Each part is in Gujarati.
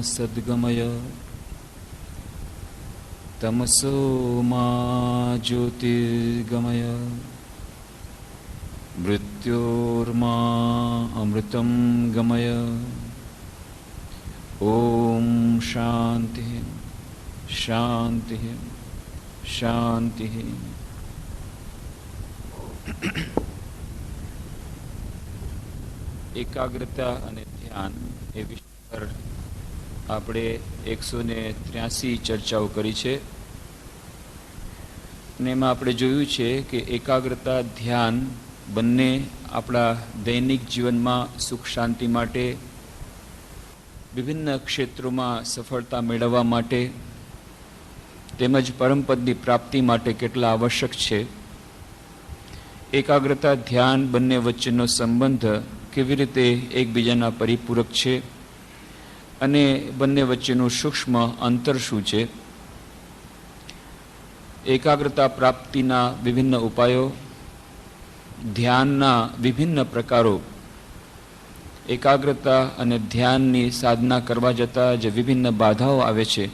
सद्गमय तमसो मा ज्योतिर्गमय मृत्योर्मा अमृतं गमय। ओम शांति शांति शांति। एकाग्रता અને ધ્યાન એ વિષય પર આપણે 183 ચર્ચાઓ કરી છે અને એમાં આપણે જોયું છે કે એકાગ્રતા ધ્યાન બંને આપણા દૈનિક જીવનમાં સુખ શાંતિ માટે, વિભિન્ન ક્ષેત્રોમાં સફળતા મેળવવા માટે તેમજ પરમપદની પ્રાપ્તિ માટે કેટલા આવશ્યક છે। એકાગ્રતા ધ્યાન બંને વચ્ચેનો સંબંધ કેવી રીતે એકબીજાના પરિપૂરક છે અને બંને વચ્ચેનું સૂક્ષ્મ અંતર શું છે, એકાગ્રતા પ્રાપ્તિના વિભિન્ન ઉપાયો, ધ્યાનના વિભિન્ન પ્રકારો, એકાગ્રતા અને ધ્યાનની સાધના કરવા જતાં જે વિભિન્ન બાધાઓ આવે છે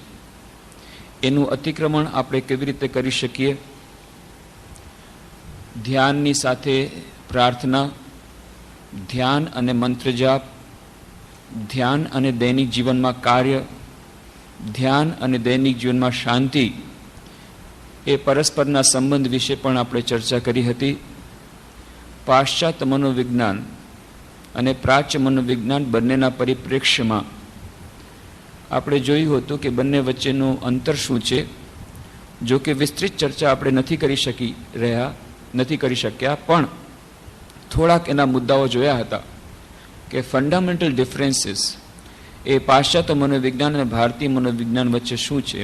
એનું અતિક્રમણ આપણે કેવી રીતે કરી શકીએ, ધ્યાનની સાથે પ્રાર્થના, ધ્યાન અને મંત્ર જાપ, ધ્યાન અને દૈનિક જીવનમાં કાર્ય, ધ્યાન અને દૈનિક જીવનમાં શાંતિ, એ પરસ્પરના સંબંધ વિશે પણ આપણે ચર્ચા કરી હતી। પાશ્ચાત્ય મનોવિજ્ઞાન અને પ્રાચ્ય મનોવિજ્ઞાન બંનેના પરિપ્રેક્ષ્યમાં આપણે જોયું હતું કે બંને વચ્ચેનું અંતર શું છે। જો કે વિસ્તૃત ચર્ચા આપણે નથી કરી શક્યા, પણ થોડાક એના મુદ્દાઓ જોયા હતા કે ફંડામેન્ટલ ડિફરન્સીસ એ પાશ્ચાત્ય મનોવિજ્ઞાન અને ભારતીય મનોવિજ્ઞાન વચ્ચે શું છે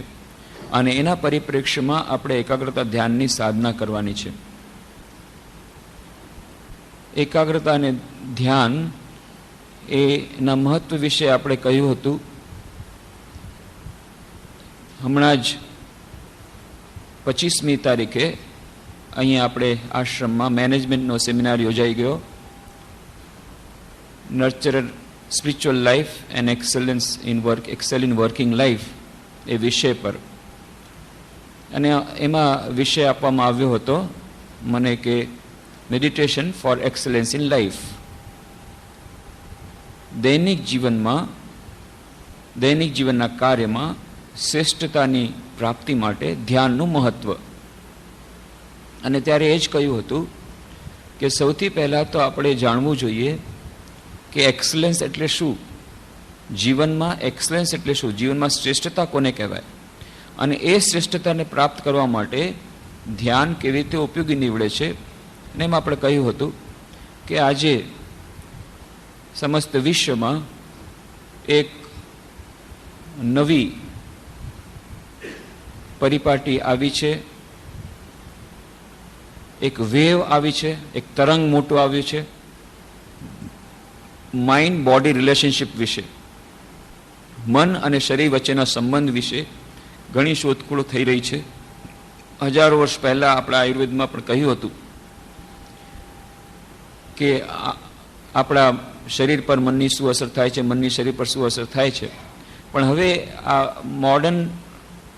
અને એના પરિપ્રેક્ષ્યમાં આપણે એકાગ્રતા ધ્યાનની સાધના કરવાની છે। એકાગ્રતા અને ધ્યાન એના મહત્વ વિશે આપણે કહ્યું હતું। હમણાં જ 25મી તારીખે અહીંયા આપણે આશ્રમમાં મેનેજમેન્ટનો સેમિનાર યોજાઈ ગયો, nurture spiritual life and excel in working life એ વિષય પર, અને એમાં વિષય આપવામાં આવ્યો હતો મને કે meditation for excellence in life, દૈનિક જીવનના કાર્યમાં શ્રેષ્ઠતાની પ્રાપ્તિ માટે ધ્યાનનું મહત્વ। અને ત્યારે એ જ કહ્યું હતું કે સૌથી પહેલાં તો આપણે જાણવું જોઈએ કે એક્સલન્સ એટલે શું, જીવનમાં એક્સલન્સ એટલે શું, જીવનમાં શ્રેષ્ઠતા કોને કહેવાય, અને એ શ્રેષ્ઠતાને પ્રાપ્ત કરવા માટે ધ્યાન કેવી રીતે ઉપયોગી નીવડે છે। અને એમાં આપણે કહ્યું હતું કે આજે સમસ્ત વિશ્વમાં એક નવી પરિપાટી આવી છે, એક વેવ આવી છે, એક તરંગ મોટું આવ્યું છે માઇન્ડ બોડી રિલેશનશિપ વિશે, મન અને શરીર વચ્ચેના સંબંધ વિશે ઘણી શોધખોળો થઈ રહી છે। હજારો વર્ષ પહેલાં આપણા આયુર્વેદમાં પણ કહ્યું હતું કે આપણા શરીર પર મનની શું અસર થાય છે, મનની શરીર પર શું અસર થાય છે, પણ હવે આ મોડર્ન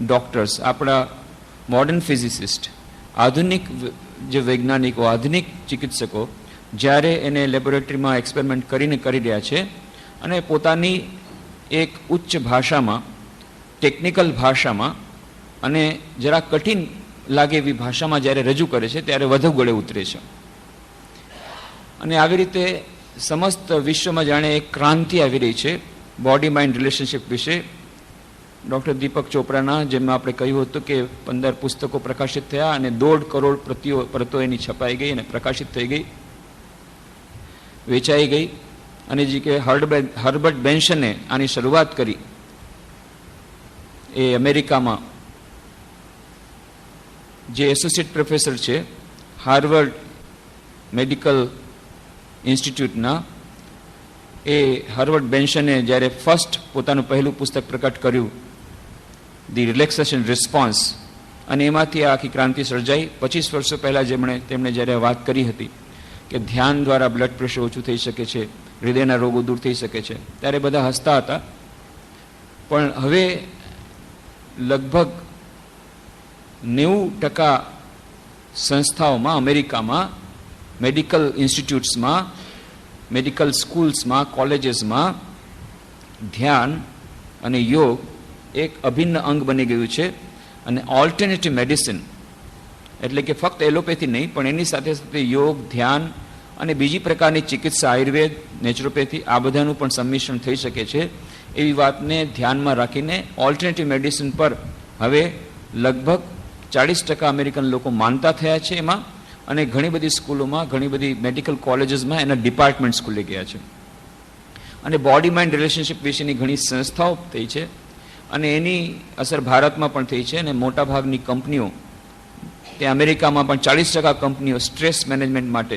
ડૉક્ટર્સ, આપણા મોડર્ન ફિઝિસિસ્ટ, આધુનિક જે વૈજ્ઞાનિકો, આધુનિક ચિકિત્સકો જ્યારે એને લેબોરેટરીમાં એક્સપેરિમેન્ટ કરીને કરી રહ્યા છે અને પોતાની એક ઉચ્ચ ભાષામાં, ટેકનિકલ ભાષામાં અને જરા કઠિન લાગે એવી ભાષામાં જ્યારે રજૂ કરે છે ત્યારે વધુ ગળે ઉતરે છે। અને આવી રીતે સમસ્ત વિશ્વમાં જાણે એક ક્રાંતિ આવી રહી છે બોડી માઇન્ડ રિલેશનશિપ વિશે। ડૉક્ટર દીપક ચોપરાના, જેમાં આપણે કહ્યું હતું કે 15 પુસ્તકો પ્રકાશિત થયા અને 1.5 કરોડ પ્રતો એની છપાઈ ગઈ અને પ્રકાશિત થઈ ગઈ, વેચાઈ ગઈ। અને જે કે હર્બર્ટ બેન્સને આની શરૂઆત કરી, એ અમેરિકામાં જે એસોસિએટ પ્રોફેસર છે હાર્વર્ડ મેડિકલ ઇન્સ્ટિટ્યૂટના, એ હાર્વર્ડ બેન્સને જ્યારે ફર્સ્ટ પોતાનું પહેલું પુસ્તક પ્રકટ કર્યું, ધી રિલેક્સેશન રિસ્પોન્સ, અને એમાંથી આ આખી ક્રાંતિ સર્જાઈ। 25 વર્ષો પહેલાં તેમણે જ્યારે વાત કરી હતી કે ધ્યાન દ્વારા બ્લડ પ્રેશર ઓછું થઈ શકે છે, હૃદયના રોગો દૂર થઈ શકે છે, ત્યારે બધા હસતા હતા પણ હવે લગભગ 90% સંસ્થાઓમાં અમેરિકામાં મેડિકલ ઇન્સ્ટિટ્યૂટ્સમાં, મેડિકલ સ્કૂલ્સમાં, કોલેજીસમાં ધ્યાન અને યોગ એક અભિન્ન અંગ બની ગયું છે. અને ઓલ્ટરનેટિવ મેડિસિન એટલે કે ફક્ત એલોપેથી નહીં, પણ એની સાથે સાથે યોગ, ધ્યાન અને બીજી પ્રકારની ચિકિત્સા, આયુર્વેદ, નેચરોપેથી, આ બધાનું પણ સંમિશ્રણ થઈ શકે છે. એવી વાતને ધ્યાનમાં રાખીને ઓલ્ટરનેટિવ મેડિસિન પર હવે લગભગ 40% અમેરિકન લોકો માનતા થયા છે એમાં. અને ઘણી બધી સ્કૂલોમાં, ઘણી બધી મેડિકલ કોલેજીસમાં એના ડિપાર્ટમેન્ટ્સ ખુલી ગયા છે. અને બોડી માઇન્ડ રિલેશનશિપ વિશેની ઘણી સંસ્થાઓ થઈ છે અને એની અસર ભારતમાં પણ થઈ છે. અને મોટાભાગની કંપનીઓ, તે અમેરિકામાં પણ 40% કંપનીઓ સ્ટ્રેસ મેનેજમેન્ટ માટે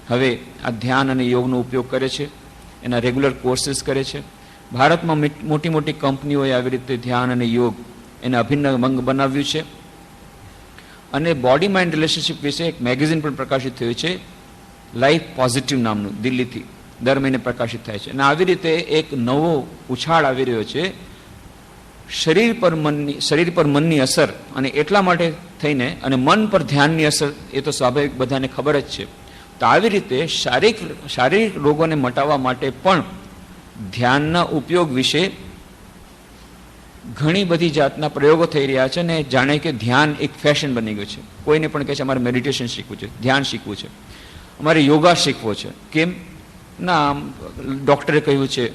હવે આ ધ્યાન અને યોગનો ઉપયોગ કરે છે, એના રેગ્યુલર કોર્સીસ કરે છે. ભારતમાં મોટી મોટી કંપનીઓએ આવી રીતે ધ્યાન અને યોગ એને અભિન્ન અંગ બનાવ્યું છે. અને બોડી માઇન્ડ રિલેશનશિપ વિશે એક મેગેઝિન પણ પ્રકાશિત થયું છે, લાઈફ પોઝિટિવ નામનું, દિલ્હીથી દર મહિને પ્રકાશિત થાય છે. અને આવી રીતે એક નવો ઉછાળ આવી રહ્યો છે શરીર પર મનની અસર. અને એટલા માટે થઈને, અને મન પર ધ્યાનની અસર એ તો સ્વાભાવિક બધાને ખબર જ છે. તો આવી રીતે શારીરિક રોગોને મટાવવા માટે પણ ધ્યાનના ઉપયોગ વિશે ઘણી બધી જાતના પ્રયોગો થઈ રહ્યા છે. અને જાણે કે ધ્યાન એક ફેશન બની ગયું છે. કોઈને પણ કહે છે અમારે મેડિટેશન શીખવું છે, ધ્યાન શીખવું છે, અમારે યોગા શીખવો છે. કેમ ના, ડૉક્ટરે કહ્યું છે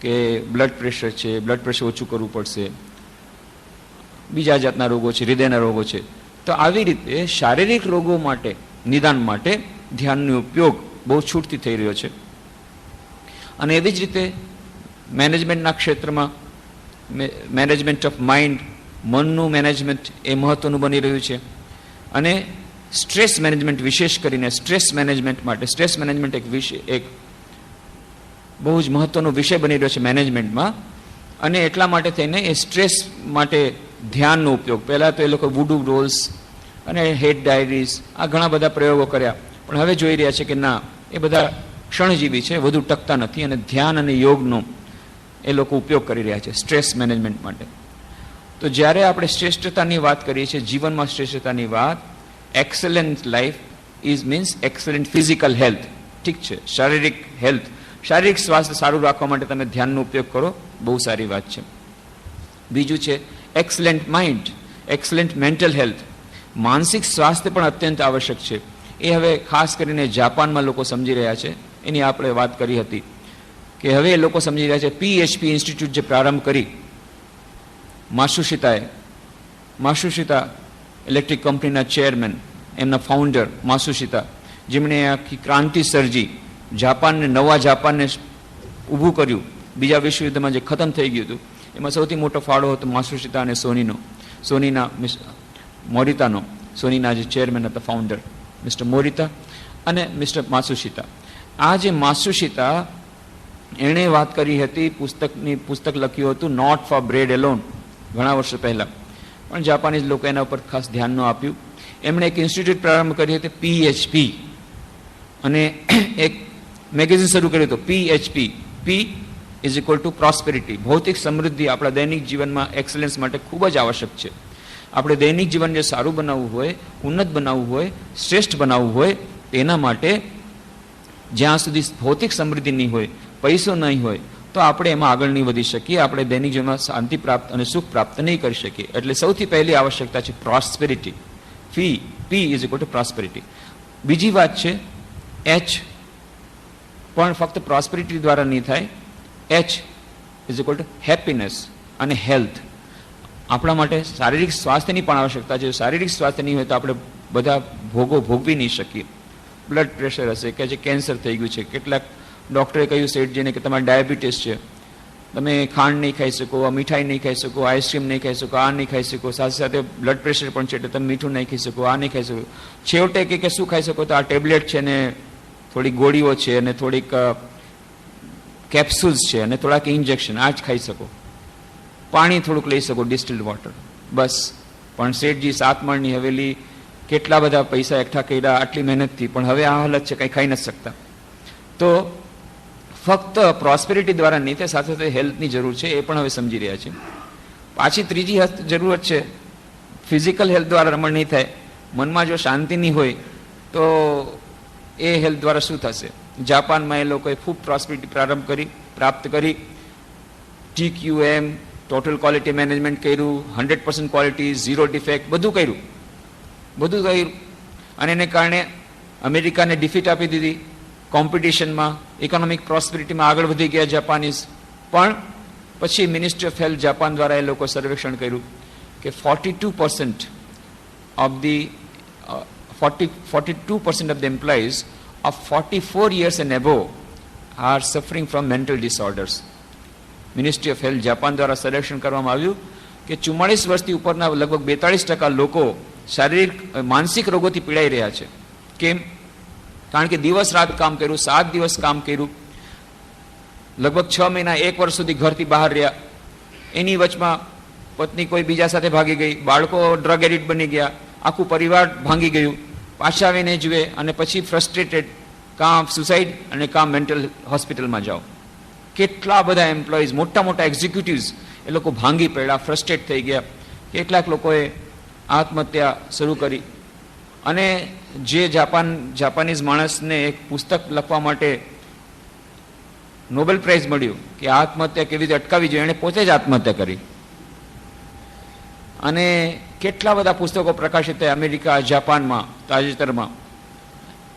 કે બ્લડ પ્રેશર છે, બ્લડ પ્રેશર ઓછું કરવું પડશે, બીજા જાતના રોગો છે, હૃદયના રોગો છે. તો આવી રીતે શારીરિક રોગો માટે, નિદાન માટે ધ્યાનનો ઉપયોગ બહુ છૂટથી થઈ રહ્યો છે. અને એવી જ રીતે મેનેજમેન્ટના ક્ષેત્રમાં મેનેજમેન્ટ ઓફ માઇન્ડ, મનનું મેનેજમેન્ટ એ મહત્વનું બની રહ્યું છે. અને સ્ટ્રેસ મેનેજમેન્ટ, વિશેષ કરીને સ્ટ્રેસ મેનેજમેન્ટ માટે, સ્ટ્રેસ મેનેજમેન્ટ એક બહુ જ મહત્વનો વિષય બની રહ્યો છે મેનેજમેન્ટમાં. અને એટલા માટે થઈને એ સ્ટ્રેસ માટે ધ્યાનનો ઉપયોગ, પહેલાં તો એ લોકો વુડુ રોલ્સ અને હેડ ડાયરીઝ, આ ઘણા બધા પ્રયોગો કર્યા. પણ હવે જોઈ રહ્યા છે કે ના, એ બધા ક્ષણજીવી છે, વધુ ટકતા નથી. અને ધ્યાન અને યોગનો એ લોકો ઉપયોગ કરી રહ્યા છે સ્ટ્રેસ મેનેજમેન્ટ માટે. તો જ્યારે આપણે શ્રેષ્ઠતાની વાત કરીએ છીએ, જીવનમાં શ્રેષ્ઠતાની વાત, excellent life is means excellent physical health. ઠીક છે, શારીરિક હેલ્થ, શારીરિક સ્વાસ્થ્ય સારું રાખવા માટે તમે ધ્યાનનો ઉપયોગ કરો, બહુ સારી વાત છે. બીજું છે excellent mind, excellent mental health. માનસિક સ્વાસ્થ્ય પણ અત્યંત આવશ્યક છે. એ હવે ખાસ કરીને જાપાનમાં લોકો સમજી રહ્યા છે. એની આપણે વાત કરી હતી કે હવે એ લોકો સમજી રહ્યા છે. PHP ઇન્સ્ટિટ્યૂટ જે પ્રારંભ કરી માસુશિતા ઇલેક્ટ્રિક કંપનીના ચેરમેન, એમના ફાઉન્ડર માસુશિતા, જેમણે આખી ક્રાંતિ સર્જી, નવા જાપાનને ઊભું કર્યું. બીજા વિશ્વયુદ્ધમાં જે ખતમ થઈ ગયું હતું એમાં સૌથી મોટો ફાળો હતો માસુશિતા અને સોનીના મોરિતાનો. સોનીના જે ચેરમેન હતા, ફાઉન્ડર મિસ્ટર મોરિતા અને મિસ્ટર માસુશિતા. આ જે માસુશિતા, એણે વાત કરી હતી, પુસ્તક લખ્યું હતું નોટ ફોર બ્રેડ એલોન, ઘણા વર્ષો પહેલાં. પણ જાપાનીઝ લોકો એના ઉપર ખાસ ધ્યાન ન આપ્યું. એમણે એક ઇન્સ્ટિટ્યૂટ પ્રારંભ કરી હતી, PHP, અને એક મેગેઝિન શરૂ કર્યું હતું, PHP, P is equal to prosperity. ભૌતિક સમૃદ્ધિ આપણા દૈનિક જીવનમાં એક્સલન્સ માટે ખૂબ જ આવશ્યક છે. આપણે દૈનિક જીવનને સારું બનાવવું હોય, ઉન્નત બનાવવું હોય, શ્રેષ્ઠ બનાવવું હોય, તેના માટે જ્યાં સુધી ભૌતિક સમૃદ્ધિ નહીં હોય, પૈસો નહીં હોય, તો આપણે એમાં આગળ નહીં વધી શકીએ. આપણે દૈનિક જીવનમાં શાંતિ પ્રાપ્ત અને સુખ પ્રાપ્ત નહીં કરી શકીએ. એટલે સૌથી પહેલી આવશ્યકતા છે prosperity. P is equal to prosperity. બીજી વાત છે H, પણ ફક્ત પ્રોસ્પેરિટી દ્વારા નહીં થાય. H is equal to happiness અને હેલ્થ. આપણા માટે શારીરિક સ્વાસ્થ્યની પણ આવશ્યકતા છે. શારીરિક સ્વાસ્થ્ય નહીં હોય તો આપણે બધા ભોગો ભોગવી નહીં શકીએ. બ્લડ પ્રેશર હશે, કે જે કેન્સર થઈ ગયું છે, કેટલાક ડૉક્ટરે કહ્યું શેઠજીને કે તમારે ડાયાબિટીસ છે, તમે ખાંડ નહીં ખાઈ શકો, મીઠાઈ નહીં ખાઈ શકો, આઈસ્ક્રીમ નહીં ખાઈ શકો, આ નહીં ખાઈ શકો, સાથે સાથે બ્લડ પ્રેશર પણ છે એટલે તમે મીઠું નહીં ખાઈ શકો, આ નહીં ખાઈ શકો. છેવટે કે શું ખાઈ શકો? તો આ ટેબ્લેટ છે ને થોડીક ગોળીઓ છે અને થોડીક કેપ્સ્યુલ્સ છે અને થોડાક ઇન્જેક્શન, આ જ ખાઈ શકો. પાણી થોડુંક લઈ શકો, ડિસ્ટિલ્ડ વોટર, બસ. પણ શેઠજી 7 માળની હવેલી, કેટલા બધા પૈસા એકઠા કર્યા આટલી મહેનતથી, પણ હવે આ હાલત છે, કંઈ ખાઈ નથી શકતા. તો ફક્ત પ્રોસ્પેરિટી દ્વારા નહીં થાય, સાથે સાથે હેલ્થની જરૂર છે, એ પણ હવે સમજી રહ્યા છે. પાછી ત્રીજી જરૂરત છે, ફિઝિકલ હેલ્થ દ્વારા રમણ નહીં થાય. મનમાં જો શાંતિ નહીં હોય તો એ હેલ્થ દ્વારા શું થશે? જાપાનમાં એ લોકોએ ખૂબ પ્રોસ્પેરિટી પ્રાપ્ત કરી. TQM, ટોટલ ક્વોલિટી મેનેજમેન્ટ કર્યું, 100% ક્વોલિટી, 0 ડિફેક્ટ, બધું કર્યું. અને એને કારણે અમેરિકાને ડિફીટ આપી દીધી કોમ્પિટિશનમાં. ઇકોનોમિક પ્રોસ્પેરિટીમાં આગળ વધી ગયા જાપાનીઝ. પણ પછી મિનિસ્ટ્રી ઓફ હેલ્થ જાપાન દ્વારા એ લોકો સર્વેક્ષણ કર્યું કે 42% of the 42% of the employees of 44 years and above are suffering from mental disorders. Ministry of health Japan દ્વારા સર્વેક્ષણ કરવામાં આવ્યું કે 44 વર્ષથી ઉપરના લગભગ 42% લોકો શારીરિક માનસિક રોગોથી પીડાઈ રહ્યા છે. કેમ? કારણ કે દિવસ રાત કામ કર્યું, 7 દિવસ કામ કર્યું, લગભગ 6 મહિના 1 વર્ષ સુધી ઘરથી બહાર રહ્યા. એની વચમાં પત્ની કોઈ બીજા સાથે ભાગી ગઈ, બાળકો ડ્રગ એડિક્ટ બની ગયા, આખું પરિવાર ભાંગી ગયું, પાછા આવીને જુએ અને પછી ફ્રસ્ટ્રેટેડ, કાં સુસાઇડ અને કાં મેન્ટલ હોસ્પિટલમાં જાઓ. કેટલા બધા એમ્પ્લોઈઝ, મોટા મોટા એક્ઝિક્યુટિવ્સ એ લોકો ભાંગી પડ્યા, ફ્રસ્ટ્રેટ થઈ ગયા. કેટલાક લોકોએ આત્મહત્યા શરૂ કરી. અને જે જાપાનીઝ માણસને એક પુસ્તક લખવા માટે નોબેલ પ્રાઇઝ મળ્યું કે આત્મહત્યા કેવી રીતે અટકાવી જોઈએ, એણે પોતે જ આત્મહત્યા કરી. અને કેટલા બધા પુસ્તકો પ્રકાશિત થયા અમેરિકા, જાપાનમાં તાજેતરમાં.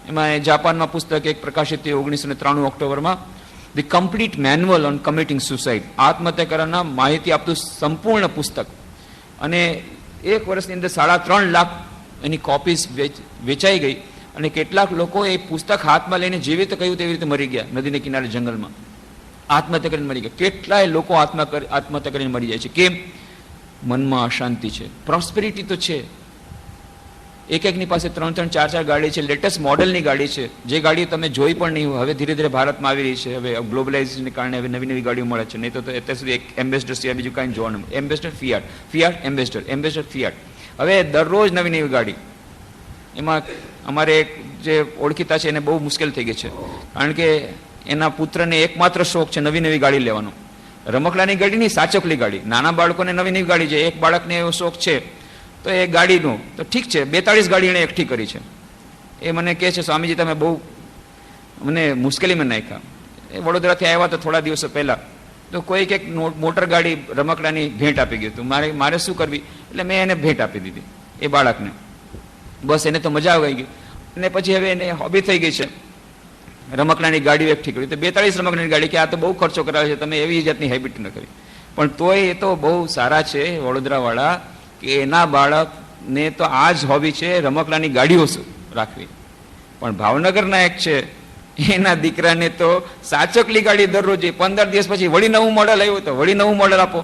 એમાં જાપાનમાં પુસ્તક એક પ્રકાશિત થયું 1993 ઓક્ટોબરમાં, the complete manual on committing suicide. આત્મહત્યા કરવાના માહિતી આપતું સંપૂર્ણ પુસ્તક. અને 1 વર્ષની અંદર 3.5 લાખ એની કોપીઝ વેચાઈ ગઈ. અને કેટલાક લોકો એ પુસ્તક હાથમાં લઈને જેવી રીતે કહ્યું તેવી રીતે મરી ગયા, નદીને કિનારે જંગલમાં આત્મહત્યા કરીને મરી ગયા. કેટલાય લોકો આત્મહત્યા કરીને મરી જાય છે. કેમ? મનમાં અશાંતિ છે. પ્રોસ્પેરિટી તો છે, એકની પાસે 3-3, 4-4 ગાડી છે, લેટેસ્ટ મોડેલની ગાડી છે, જે ગાડી તમે જોઈ પણ નહીં. હવે ધીરે ધીરે ભારતમાં આવી રહી છે. હવે ગ્લોબલાઇઝેશનને કારણે હવે નવી નવી ગાડીઓ મળે છે. નહીં તો અત્યાર સુધી એક એમ્બેસેડર સિવાય બીજું કાંઈ જોવા નહીં. Ambassador Fiat, ambassador Fiat. હવે દરરોજ નવી નવી ગાડી. એમાં અમારે એક જે ઓળખીતા છે એને બહુ મુશ્કેલ થઈ ગઈ છે, કારણ કે એના પુત્રને એકમાત્ર શોખ છે નવી નવી ગાડી લેવાનો. રમકડાની ગાડી નહીં, સાચકલી ગાડી. નાના બાળકોને નવી નવી ગાડી છે. એક બાળકને એવો શોખ છે તો એ ગાડીનો તો ઠીક છે, 42 ગાડી એણે એકઠી કરી છે. એ મને કહે છે, સ્વામીજી તમે બહુ મને મુશ્કેલીમાં નાખ્યા. એ વડોદરાથી આવ્યા તો થોડા દિવસો પહેલાં તો કોઈક એક મોટર ગાડી રમકડાની ભેટ આપી ગયું હતું. મારે શું કરવી, એટલે મેં એને ભેટ આપી દીધી એ બાળકને. બસ એને તો મજા આવી ગઈ. અને પછી હવે એને હોબી થઈ ગઈ છે રમકડાની ગાડીઓ એકઠી કરી. તો 42 રમકડાની ગાડી, કે આ તો બહુ ખર્ચો કરાવે છે, તમે એવી જાતની હેબિટ ન કરી. પણ તોય એ તો બહુ સારા છે વડોદરાવાળા, કે એના બાળકને તો આ જ હોબી છે રમકડાની ગાડીઓ રાખવી. પણ ભાવનગરના એક છે, એના દીકરાને તો સાચકલી ગાડી દરરોજ. 15 દિવસ પછી વળી નવું મોડલ આવ્યું તો વળી નવું મોડલ આપો,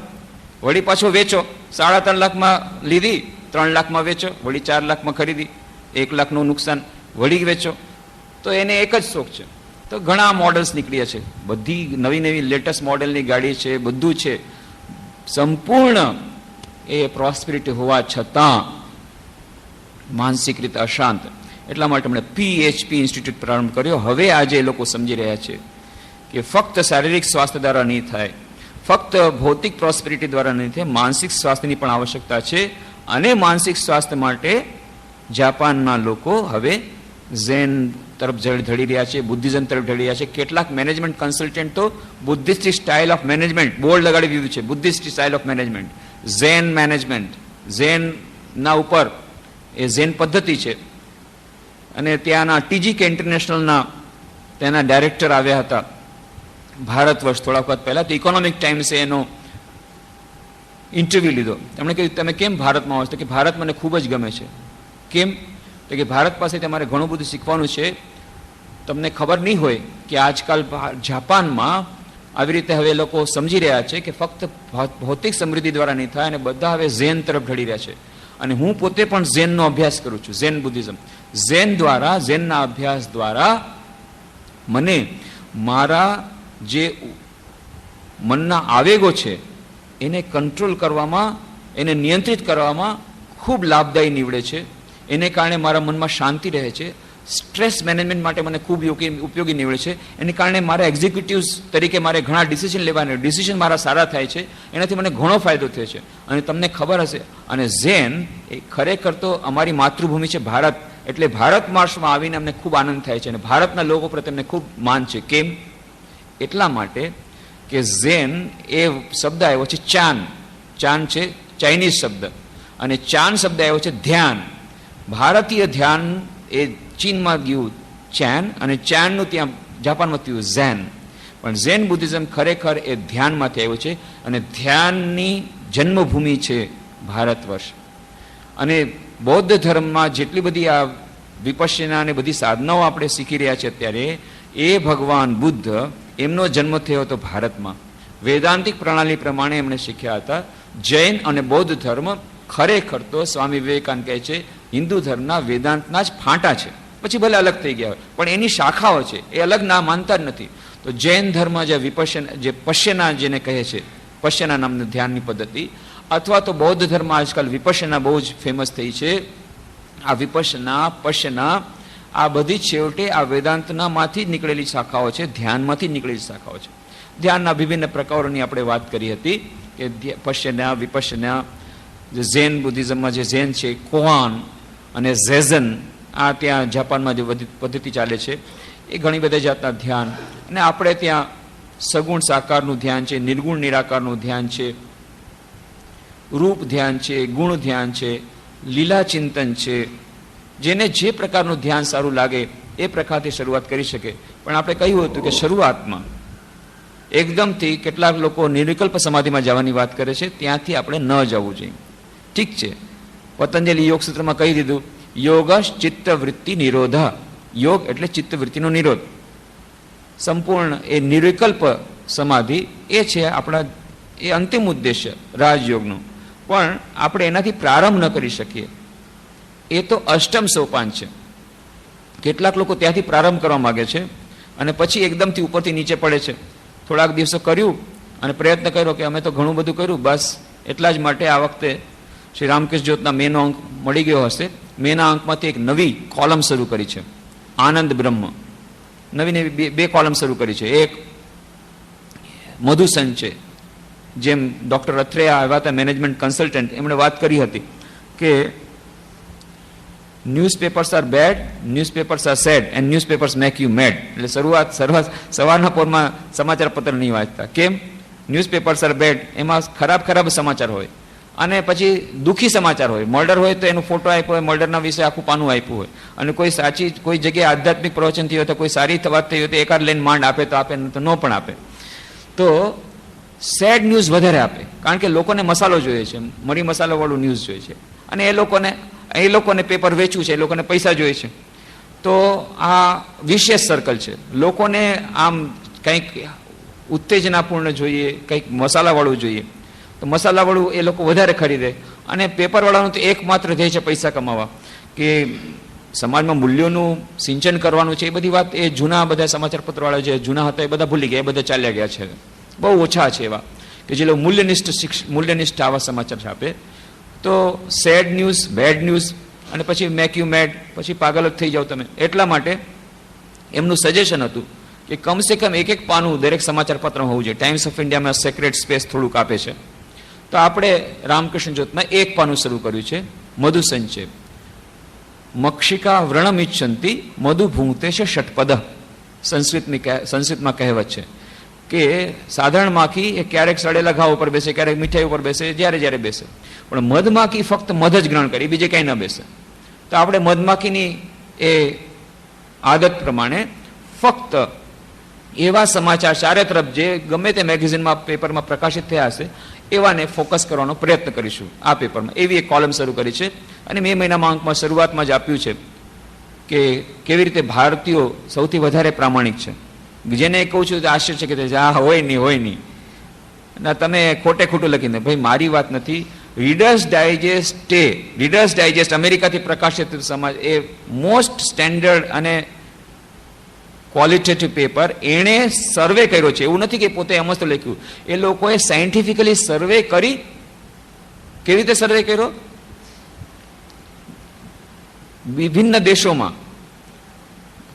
વળી પાછો વેચો. 3.5 લાખમાં લીધી, 3 લાખમાં વેચો, વળી 4 લાખમાં ખરીદી, 1 લાખનું નુકસાન, વળી વેચો. તો એને એક જ શોખ છે. તો ઘણા મોડલ્સ નીકળ્યા છે, બધી નવી નવી લેટેસ્ટ મોડેલની ગાડી છે, બધું છે. સંપૂર્ણ એ પ્રોસ્પેરિટી હોવા છતાં માનસિક રીતે અશાંત. એટલા માટે આપણે PHP ઇન્સ્ટિટ્યૂટ પ્રારંભ કર્યો. હવે આજે એ લોકો સમજી રહ્યા છે કે ફક્ત શારીરિક સ્વાસ્થ્ય દ્વારા નહીં થાય, ફક્ત ભૌતિક પ્રોસ્પેરિટી દ્વારા નહીં થાય, માનસિક સ્વાસ્થ્યની પણ આવશ્યકતા છે. અને માનસિક સ્વાસ્થ્ય માટે જાપાનના લોકો હવે ઝેન તરફ ધડી રહ્યા છે, બુદ્ધિઝમ તરફ ધડી રહ્યા છે. કેટલાક મેનેજમેન્ટ કન્સલ્ટન્ટ તો Buddhistic style of management board લગાડી દીધું છે. Buddhistic style of management, Zen management, ઝેનના ઉપર એ ઝેન પદ્ધતિ છે. અને ત્યાંના TGK ઇન્ટરનેશનલના તેના ડાયરેક્ટર આવ્યા હતા ભારત વર્ષ થોડા વખત પહેલા. તો ઇકોનોમિક ટાઈમ્સે એનો ઇન્ટરવ્યૂ લીધો. તેમણે કહ્યું તમે કેમ ભારતમાં આવો છો? તો કે ભારત મને ખૂબ જ ગમે છે. કેમ? તો કે ભારત પાસે તમારે ઘણું બધું શીખવાનું છે. તમને ખબર નહીં હોય કે આજકાલ જાપાનમાં આવી રીતે હવે લોકો સમજી રહ્યા છે કે ફક્ત ભૌતિક સમૃદ્ધિ દ્વારા નહીં થાય, અને બધા હવે ઝેન તરફ ઢળી રહ્યા છે. અને હું પોતે પણ ઝેનનો અભ્યાસ કરું છું, ઝેન બુદ્ધિઝમ. ઝેનના અભ્યાસ દ્વારા મને મારા જે મનના આવેગો છે એને કંટ્રોલ કરવામાં, એને નિયંત્રિત કરવામાં ખૂબ લાભદાયી નીવડે છે. એને કારણે મારા મનમાં શાંતિ રહે છે, સ્ટ્રેસ મેનેજમેન્ટ માટે મને ખૂબ ઉપયોગી નીવડે છે. એને કારણે મારા એક્ઝિક્યુટિવ્સ તરીકે મારે ઘણા ડિસિઝન લેવાના, ડિસિઝન મારા સારા થાય છે, એનાથી મને ઘણો ફાયદો થયો છે. અને તમને ખબર હશે, અને ઝેન એ ખરેખર તો અમારી માતૃભૂમિ છે ભારત, એટલે ભારત માર્શમાં આવીને અમને ખૂબ આનંદ થાય છે અને ભારતના લોકો પ્રત્યે અમને ખૂબ માન છે. કેમ? એટલા માટે કે ઝેન એ શબ્દ આવ્યો છે ચાન. ચાન છે ચાઇનીઝ શબ્દ, અને ચાન શબ્દ આવ્યો છે ધ્યાન. ભારતીય ધ્યાન એ ચીનમાં ગયું ચાન, અને ચાનનું ત્યાં જાપાનમાં થયું ઝેન. પણ ઝેન બુદ્ધિઝમ ખરેખર એ ધ્યાનમાંથી આવ્યું છે, અને ધ્યાનની જન્મભૂમિ છે ભારત વર્ષ. અને બૌદ્ધ ધર્મમાં જેટલી બધી આ વિપશ્યના અને બધી સાધનાઓ આપણે શીખી રહ્યા છીએ અત્યારે, એ ભગવાન બુદ્ધ એમનો જન્મ થયો હતો ભારતમાં. વેદાંતિક પ્રણાલી પ્રમાણે એમણે શીખ્યા હતા. જૈન અને બૌદ્ધ ધર્મ ખરેખર તો સ્વામી વિવેકાનંદ કહે છે હિન્દુ ધર્મના વેદાંતના જ ફાંટા છે, પછી ભલે અલગ થઈ ગયા હોય પણ એની શાખાઓ છે, એ અલગ ના માનતા જ નથી. તો જૈન ધર્મ જે પશ્યના જેને કહે છે, પશ્યના નામની ધ્યાનની પદ્ધતિ, અથવા તો બૌદ્ધ ધર્મ આજકાલ વિપશ્યના બહુ જ ફેમસ થઈ છે. આ વિપશ્યના, પશ્યના આ બધી છેવટે આ વેદાંતના માંથી જ નીકળેલી શાખાઓ છે, ધ્યાનમાંથી જ નીકળેલી શાખાઓ છે. ધ્યાનના વિભિન્ન પ્રકારોની આપણે વાત કરી હતી કે પશ્યના, વિપશ્યના, જે ઝેન બુદ્ધિઝમમાં જે ઝેન છે, કોહાન અને ઝેઝન, આ ત્યાં જાપાનમાં જે પદ્ધતિ ચાલે છે, એ ઘણી બધા જાતના ધ્યાન. અને આપણે ત્યાં સગુણ સાકારનું ધ્યાન છે, નિર્ગુણ નિરાકારનું ધ્યાન છે, રૂપ ધ્યાન છે, ગુણ ધ્યાન છે, લીલા ચિંતન છે. જેને જે પ્રકારનું ધ્યાન સારું લાગે એ પ્રકારથી શરૂઆત કરી શકે. પણ આપણે કહ્યું હતું કે શરૂઆતમાં એકદમથી કેટલાક લોકો નિર્વિકલ્પ સમાધિમાં જવાની વાત કરે છે, ત્યાંથી આપણે ન જવું જોઈએ. ઠીક છે, પતંજલિ યોગ સૂત્રમાં કહી દીધું યોગ ચિત્તવૃત્તિ નિરોધ. યોગ એટલે ચિત્તવૃત્તિનો નિરોધ. સંપૂર્ણ એ નિર્વિકલ્પ સમાધિ એ છે આપણા એ અંતિમ ઉદ્દેશ્ય રાજયોગનો. પણ આપણે એનાથી પ્રારંભ ન કરી શકીએ. એ તો અષ્ટમ સોપાન છે. કેટલાક લોકો ત્યાંથી પ્રારંભ કરવા માગે છે અને પછી એકદમથી ઉપરથી નીચે પડે છે. થોડાક દિવસો કર્યું અને પ્રયત્ન કર્યો કે અમે તો ઘણું બધું કર્યું, બસ એટલા જ માટે આ વખતે શ્રી રામકૃષ્ણ જ્યોતના મેનો અંક મળી ગયો હશે. મેના અંકમાંથી એક નવી કોલમ શરૂ કરી છે, આનંદ બ્રહ્મ. નવી નવી બે કોલમ શરૂ કરી છે. એક મધુસન છે, જેમ ડૉક્ટર અથરેયા આવ્યા હતા, મેનેજમેન્ટ કન્સલ્ટન્ટ, એમણે વાત કરી હતી કે newspapers are bad, newspapers are sad and newspapers make you mad. એટલે સવારના પોરમાં સમાચાર પત્ર નહીં વાંચતા. કેમ? ન્યૂઝપેપર્સ આર બેડ, એમાં ખરાબ સમાચાર હોય, અને પછી દુઃખી સમાચાર હોય. મર્ડર હોય તો એનો ફોટો આપ્યો હોય, મર્ડરના વિશે આખું પાનું આપ્યું હોય, અને કોઈ જગ્યાએ આધ્યાત્મિક પ્રવચન થયું હોય તો કોઈ સારી વાત થઈ હોય તો એકાદ લઈને માંડ આપે તો આપે, તો ન પણ આપે. તો સેડ ન્યૂઝ વધારે આપે, કારણ કે લોકોને મસાલો જોઈએ છે, મરી મસાલાવાળું ન્યૂઝ જોઈએ છે, અને એ લોકોને પેપર વેચવું છે, એ લોકોને પૈસા જોઈએ છે. તો આ વિશેષ સર્કલ છે. લોકોને આમ કંઈક ઉત્તેજનાપૂર્ણ જોઈએ, કંઈક મસાલાવાળું જોઈએ, તો મસાલાવાળું એ લોકો વધારે ખરીદે. અને પેપરવાળાનું તો એકમાત્ર ધ્યેય છે પૈસા કમાવા, કે સમાજમાં મૂલ્યોનું સિંચન કરવાનું છે. એ બધી વાત એ જૂના બધા સમાચાર પત્રવાળા જે જૂના હતા એ બધા ભૂલી ગયા, એ બધા ચાલ્યા ગયા છે. બહુ ઓછા છે એવા કે જે લોકો મૂલ્યનિષ્ઠ આવા સમાચાર છાપે. તો સેડ ન્યૂઝ, બેડ ન્યૂઝ, અને પછી મેક યુ મેડ, પછી પાગલ જ થઈ જાઓ તમે. એટલા માટે એમનું સજેશન હતું કે કમસે કમ એક પાનું દરેક સમાચાર પત્રમાં હોવું જોઈએ. ટાઈમ્સ ઓફ ઇન્ડિયામાં સેક્રેટ સ્પેસ થોડુંક આપે છે, તો આપણે રામકૃષ્ણ જ્યોતમાં એક પાનું શરૂ કર્યું છે, મધુસન છે. મક્ષિકા વ્રણમ ઇચ્છંતી મધુ ભૂંગતે છે ષટપદ. સંસ્કૃતમાં કહેવત છે કે સાધારણ માખી એ ક્યારેક સડેલા ઘા ઉપર બેસે, ક્યારેક મીઠાઈ ઉપર બેસે, જ્યારે બેસે. પણ મધમાખી ફક્ત મધ જ ગ્રહણ કરે, બીજે કાંઈ ન બેસે. તો આપણે મધમાખીની એ આદત પ્રમાણે ફક્ત એવા સમાચાર ચારે તરફ જે ગમે તે મેગેઝિનમાં, પેપરમાં પ્રકાશિત થયા હશે એવાને ફોકસ કરવાનો પ્રયત્ન કરીશું આ પેપરમાં. એવી એક કોલમ શરૂ કરી છે. અને મે મહિનામાં અંકમાં શરૂઆતમાં જ આપ્યું છે કે કેવી રીતે ભારતીયો સૌથી વધારે પ્રામાણિક છે. જેને કહું છું આશ્ચર્ય છે કે આ હોય નહીં. ના, તમે ખોટું લખીને, ભાઈ મારી વાત નથી. રીડર્સ ડાયજેસ્ટ અમેરિકાથી પ્રકાશિત સમાજ એ મોસ્ટ સ્ટેન્ડર્ડ અને ક્વોલિટેટિવ પેપર. એણે સર્વે કર્યો છે, એવું નથી કે પોતે એમ જ લખ્યું. એ લોકોએ સાયન્ટિફિકલી સર્વે કરી. કેવી રીતે સર્વે કર્યો? વિભિન્ન દેશોમાં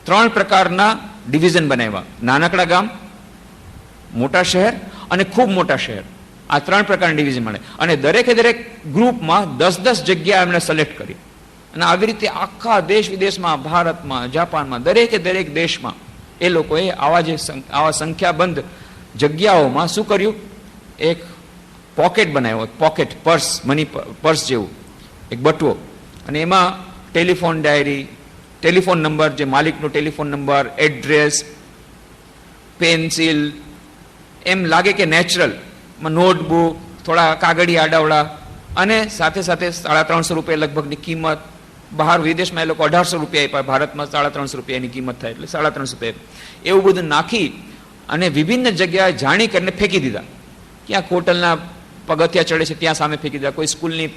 3 પ્રકારના ડિવિઝન બનાવ્યા: નાનકડા ગામ, મોટા શહેર અને ખૂબ મોટા શહેર. આ 3 પ્રકારના ડિવિઝન મળે અને દરેક ગ્રુપમાં 10-10 જગ્યા એમણે સિલેક્ટ કરી અને આવી રીતે આખા દેશ વિદેશમાં, ભારતમાં, જાપાનમાં, દરેક દેશમાં એ લોકોએ આવા સંખ્યાબંધ જગ્યાઓમાં શું કર્યું? એક પોકેટ બનાવ્યો, પોકેટ પર્સ, મની પર્સ જેવું એક બટવો, અને એમાં ટેલિફોન ડાયરી, ટેલિફોન નંબર, જે માલિકનો ટેલિફોન નંબર, એડ્રેસ, પેન્સિલ, એમ લાગે કે નેચરલ, નોટબુક, થોડા કાગળી આડાવડા, અને સાથે 350 રૂપિયા લગભગની કિંમત. બહાર વિદેશમાં એ લોકો 1800 રૂપિયા આપ્યા, ભારતમાં 350 રૂપિયાની કિંમત થાય એટલે 350 રૂપિયા. એવું બધું નાખી અને વિભિન્ન જગ્યાએ જાણી કરીને ફેંકી દીધા. ક્યાંક હોટલના પગથિયા ચડે છે ત્યાં સામે ફેંકી દીધા, કોઈ સ્કૂલની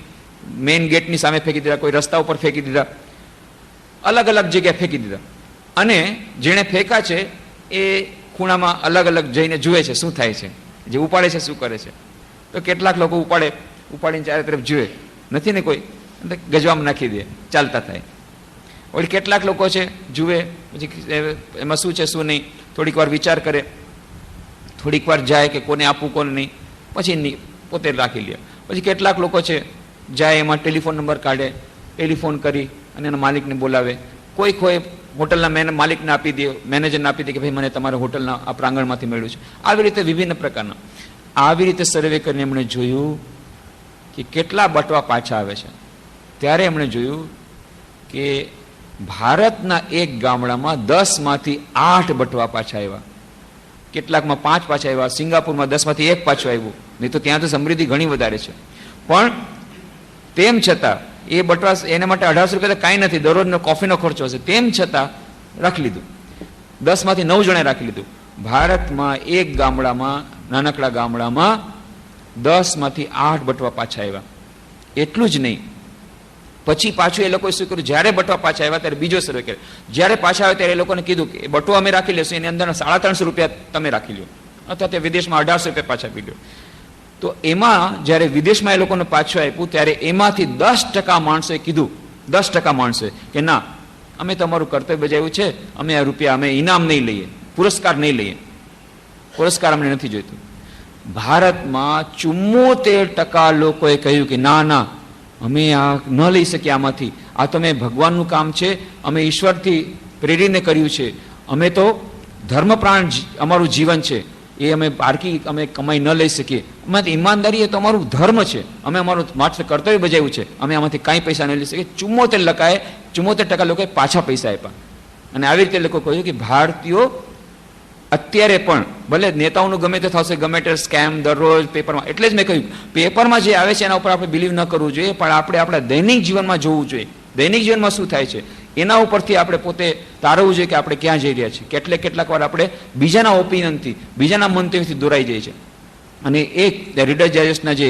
મેઇન ગેટની સામે ફેંકી દીધા, કોઈ રસ્તા ઉપર ફેંકી દીધા, અલગ જગ્યાએ ફેંકી દીધા. અને જેણે ફેંકા છે એ ખૂણામાં અલગ જઈને જુએ છે શું થાય છે, જે ઉપાડે છે શું કરે છે. તો કેટલાક લોકો ઉપાડીને ચારે તરફ જુએ, નથી ને કોઈ, ગજવામાં નાખી દે, ચાલતા થાય. વળી કેટલાક લોકો છે જુએ, પછી એમાં શું છે શું નહીં, થોડીક વાર વિચાર કરે, થોડીક વાર જાય કે કોને આપવું કોને નહીં, પછી પોતે રાખી લે. પછી કેટલાક લોકો છે જાય, એમાં ટેલિફોન નંબર કાઢે, ટેલિફોન કરી અને એના માલિકને બોલાવે. કોઈ હોટલના માલિકને આપી દે, મેનેજરને આપી દે કે ભાઈ મને તમારા હોટલના આ પ્રાંગણમાંથી મળ્યું છે. આવી રીતે વિભિન્ન પ્રકારના. આવી રીતે સર્વે કરીને એમણે જોયું કે કેટલા બટવા પાછા આવે છે. ત્યારે એમણે જોયું કે ભારતના એક ગામડામાં 10માંથી 8 બટવા પાછા આવ્યા, કેટલાકમાં 5 પાછા આવ્યા, સિંગાપુરમાં 10માંથી 1 પાછું આવ્યું. નહીં તો ત્યાં તો સમૃદ્ધિ ઘણી વધારે છે. પણ તેમ છતાં એ બટવા એના માટે 1800 રૂપિયા કાંઈ નથી, દરરોજનો કોફીનો ખર્ચો હશે, તેમ છતાં રાખી લીધું. 10માંથી 9 જણે રાખી લીધું. ભારતમાં એક ગામડામાં, નાનકડા ગામડામાં 10માંથી 8 બટવા પાછા આવ્યા. એટલું જ નહીં, પછી પાછું એ લોકોએ શું કર્યું, જ્યારે બટવા પાછા આવ્યા ત્યારે બીજો સર્વે કર્યો. જ્યારે પાછા આવ્યા ત્યારે એ લોકોને કીધું કે બટવો અમે રાખી લેશું, એની અંદર 350 રૂપિયા તમે રાખી લો, અથવા તે વિદેશમાં 1800 રૂપિયા પાછા આપી લો. તો એમાં જ્યારે વિદેશમાં એ લોકોને પાછું આપ્યું ત્યારે એમાંથી 10% માણસોએ કીધું, 10% માણસોએ કે ના, અમે તમારું કર્તવ્ય બજાવ્યું છે, અમે આ રૂપિયા અમે ઇનામ નહીં લઈએ, પુરસ્કાર નહીં લઈએ, પુરસ્કાર અમને નથી જોઈતું. ભારતમાં 74% લોકોએ કહ્યું કે ના, અમે આ ન લઈ શકીએ આમાંથી, આ તો મેં ભગવાનનું કામ છે, અમે ઈશ્વરથી પ્રેરીને કર્યું છે, અમે તો ધર્મપ્રાણ અમારું જીવન છે, એ અમે પારકી અમે કમાઈ ન લઈ શકીએ. આમાંથી ઈમાનદારી એ તો અમારું ધર્મ છે, અમે અમારું માત્ર કર્તવ્ય બજાવ્યું છે, અમે આમાંથી કાંઈ પૈસા નહીં લઈ શકીએ. 74% લોકોએ પાછા પૈસા આપ્યા. અને આવી રીતે લોકો કહ્યું કે ભારતીયો અત્યારે પણ ભલે નેતાઓનું ગમે તે થશે, ગમે તે સ્કેમ દરરોજ પેપરમાં, એટલે જ મેં કહ્યું પેપરમાં જે આવે છે એના ઉપર આપણે બિલીવ ન કરવું જોઈએ, પણ આપણે આપણા દૈનિક જીવનમાં જોવું જોઈએ. દૈનિક જીવનમાં શું થાય છે એના ઉપરથી આપણે પોતે તારવવું જોઈએ કે આપણે ક્યાં જઈ રહ્યા છીએ. કેટલાક વાર આપણે બીજાના ઓપિનિયનથી, બીજાના મંતવ્યથી દોરાઈ જાય છે. અને એક રીડર ડાયજેસ્ટના જે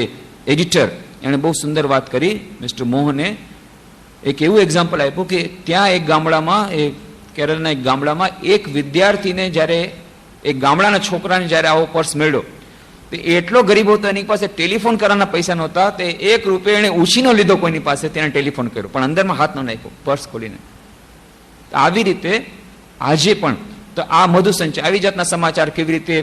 એડિટર, એણે બહુ સુંદર વાત કરી, મિસ્ટર મોહને એક એવું એક્ઝામ્પલ આપ્યું કે ત્યાં એક ગામડામાં, એ કેરળના એક ગામડામાં એક વિદ્યાર્થીને જ્યારે, એક ગામડાના છોકરાને જ્યારે આવો પર્સ મળ્યો, તો એટલો ગરીબ હતો, એની પાસે ટેલિફોન કરવાના પૈસા નહોતા, તે 1 રૂપિયો એને ઉછીનો લીધો કોઈની પાસે, તેને ટેલિફોન કર્યો, પણ અંદરમાં હાથ ન નાખ્યો પર્સ ખોલીને. આવી રીતે આજે પણ તો આ મધુસંચાર, આવી જાતના સમાચાર કેવી રીતે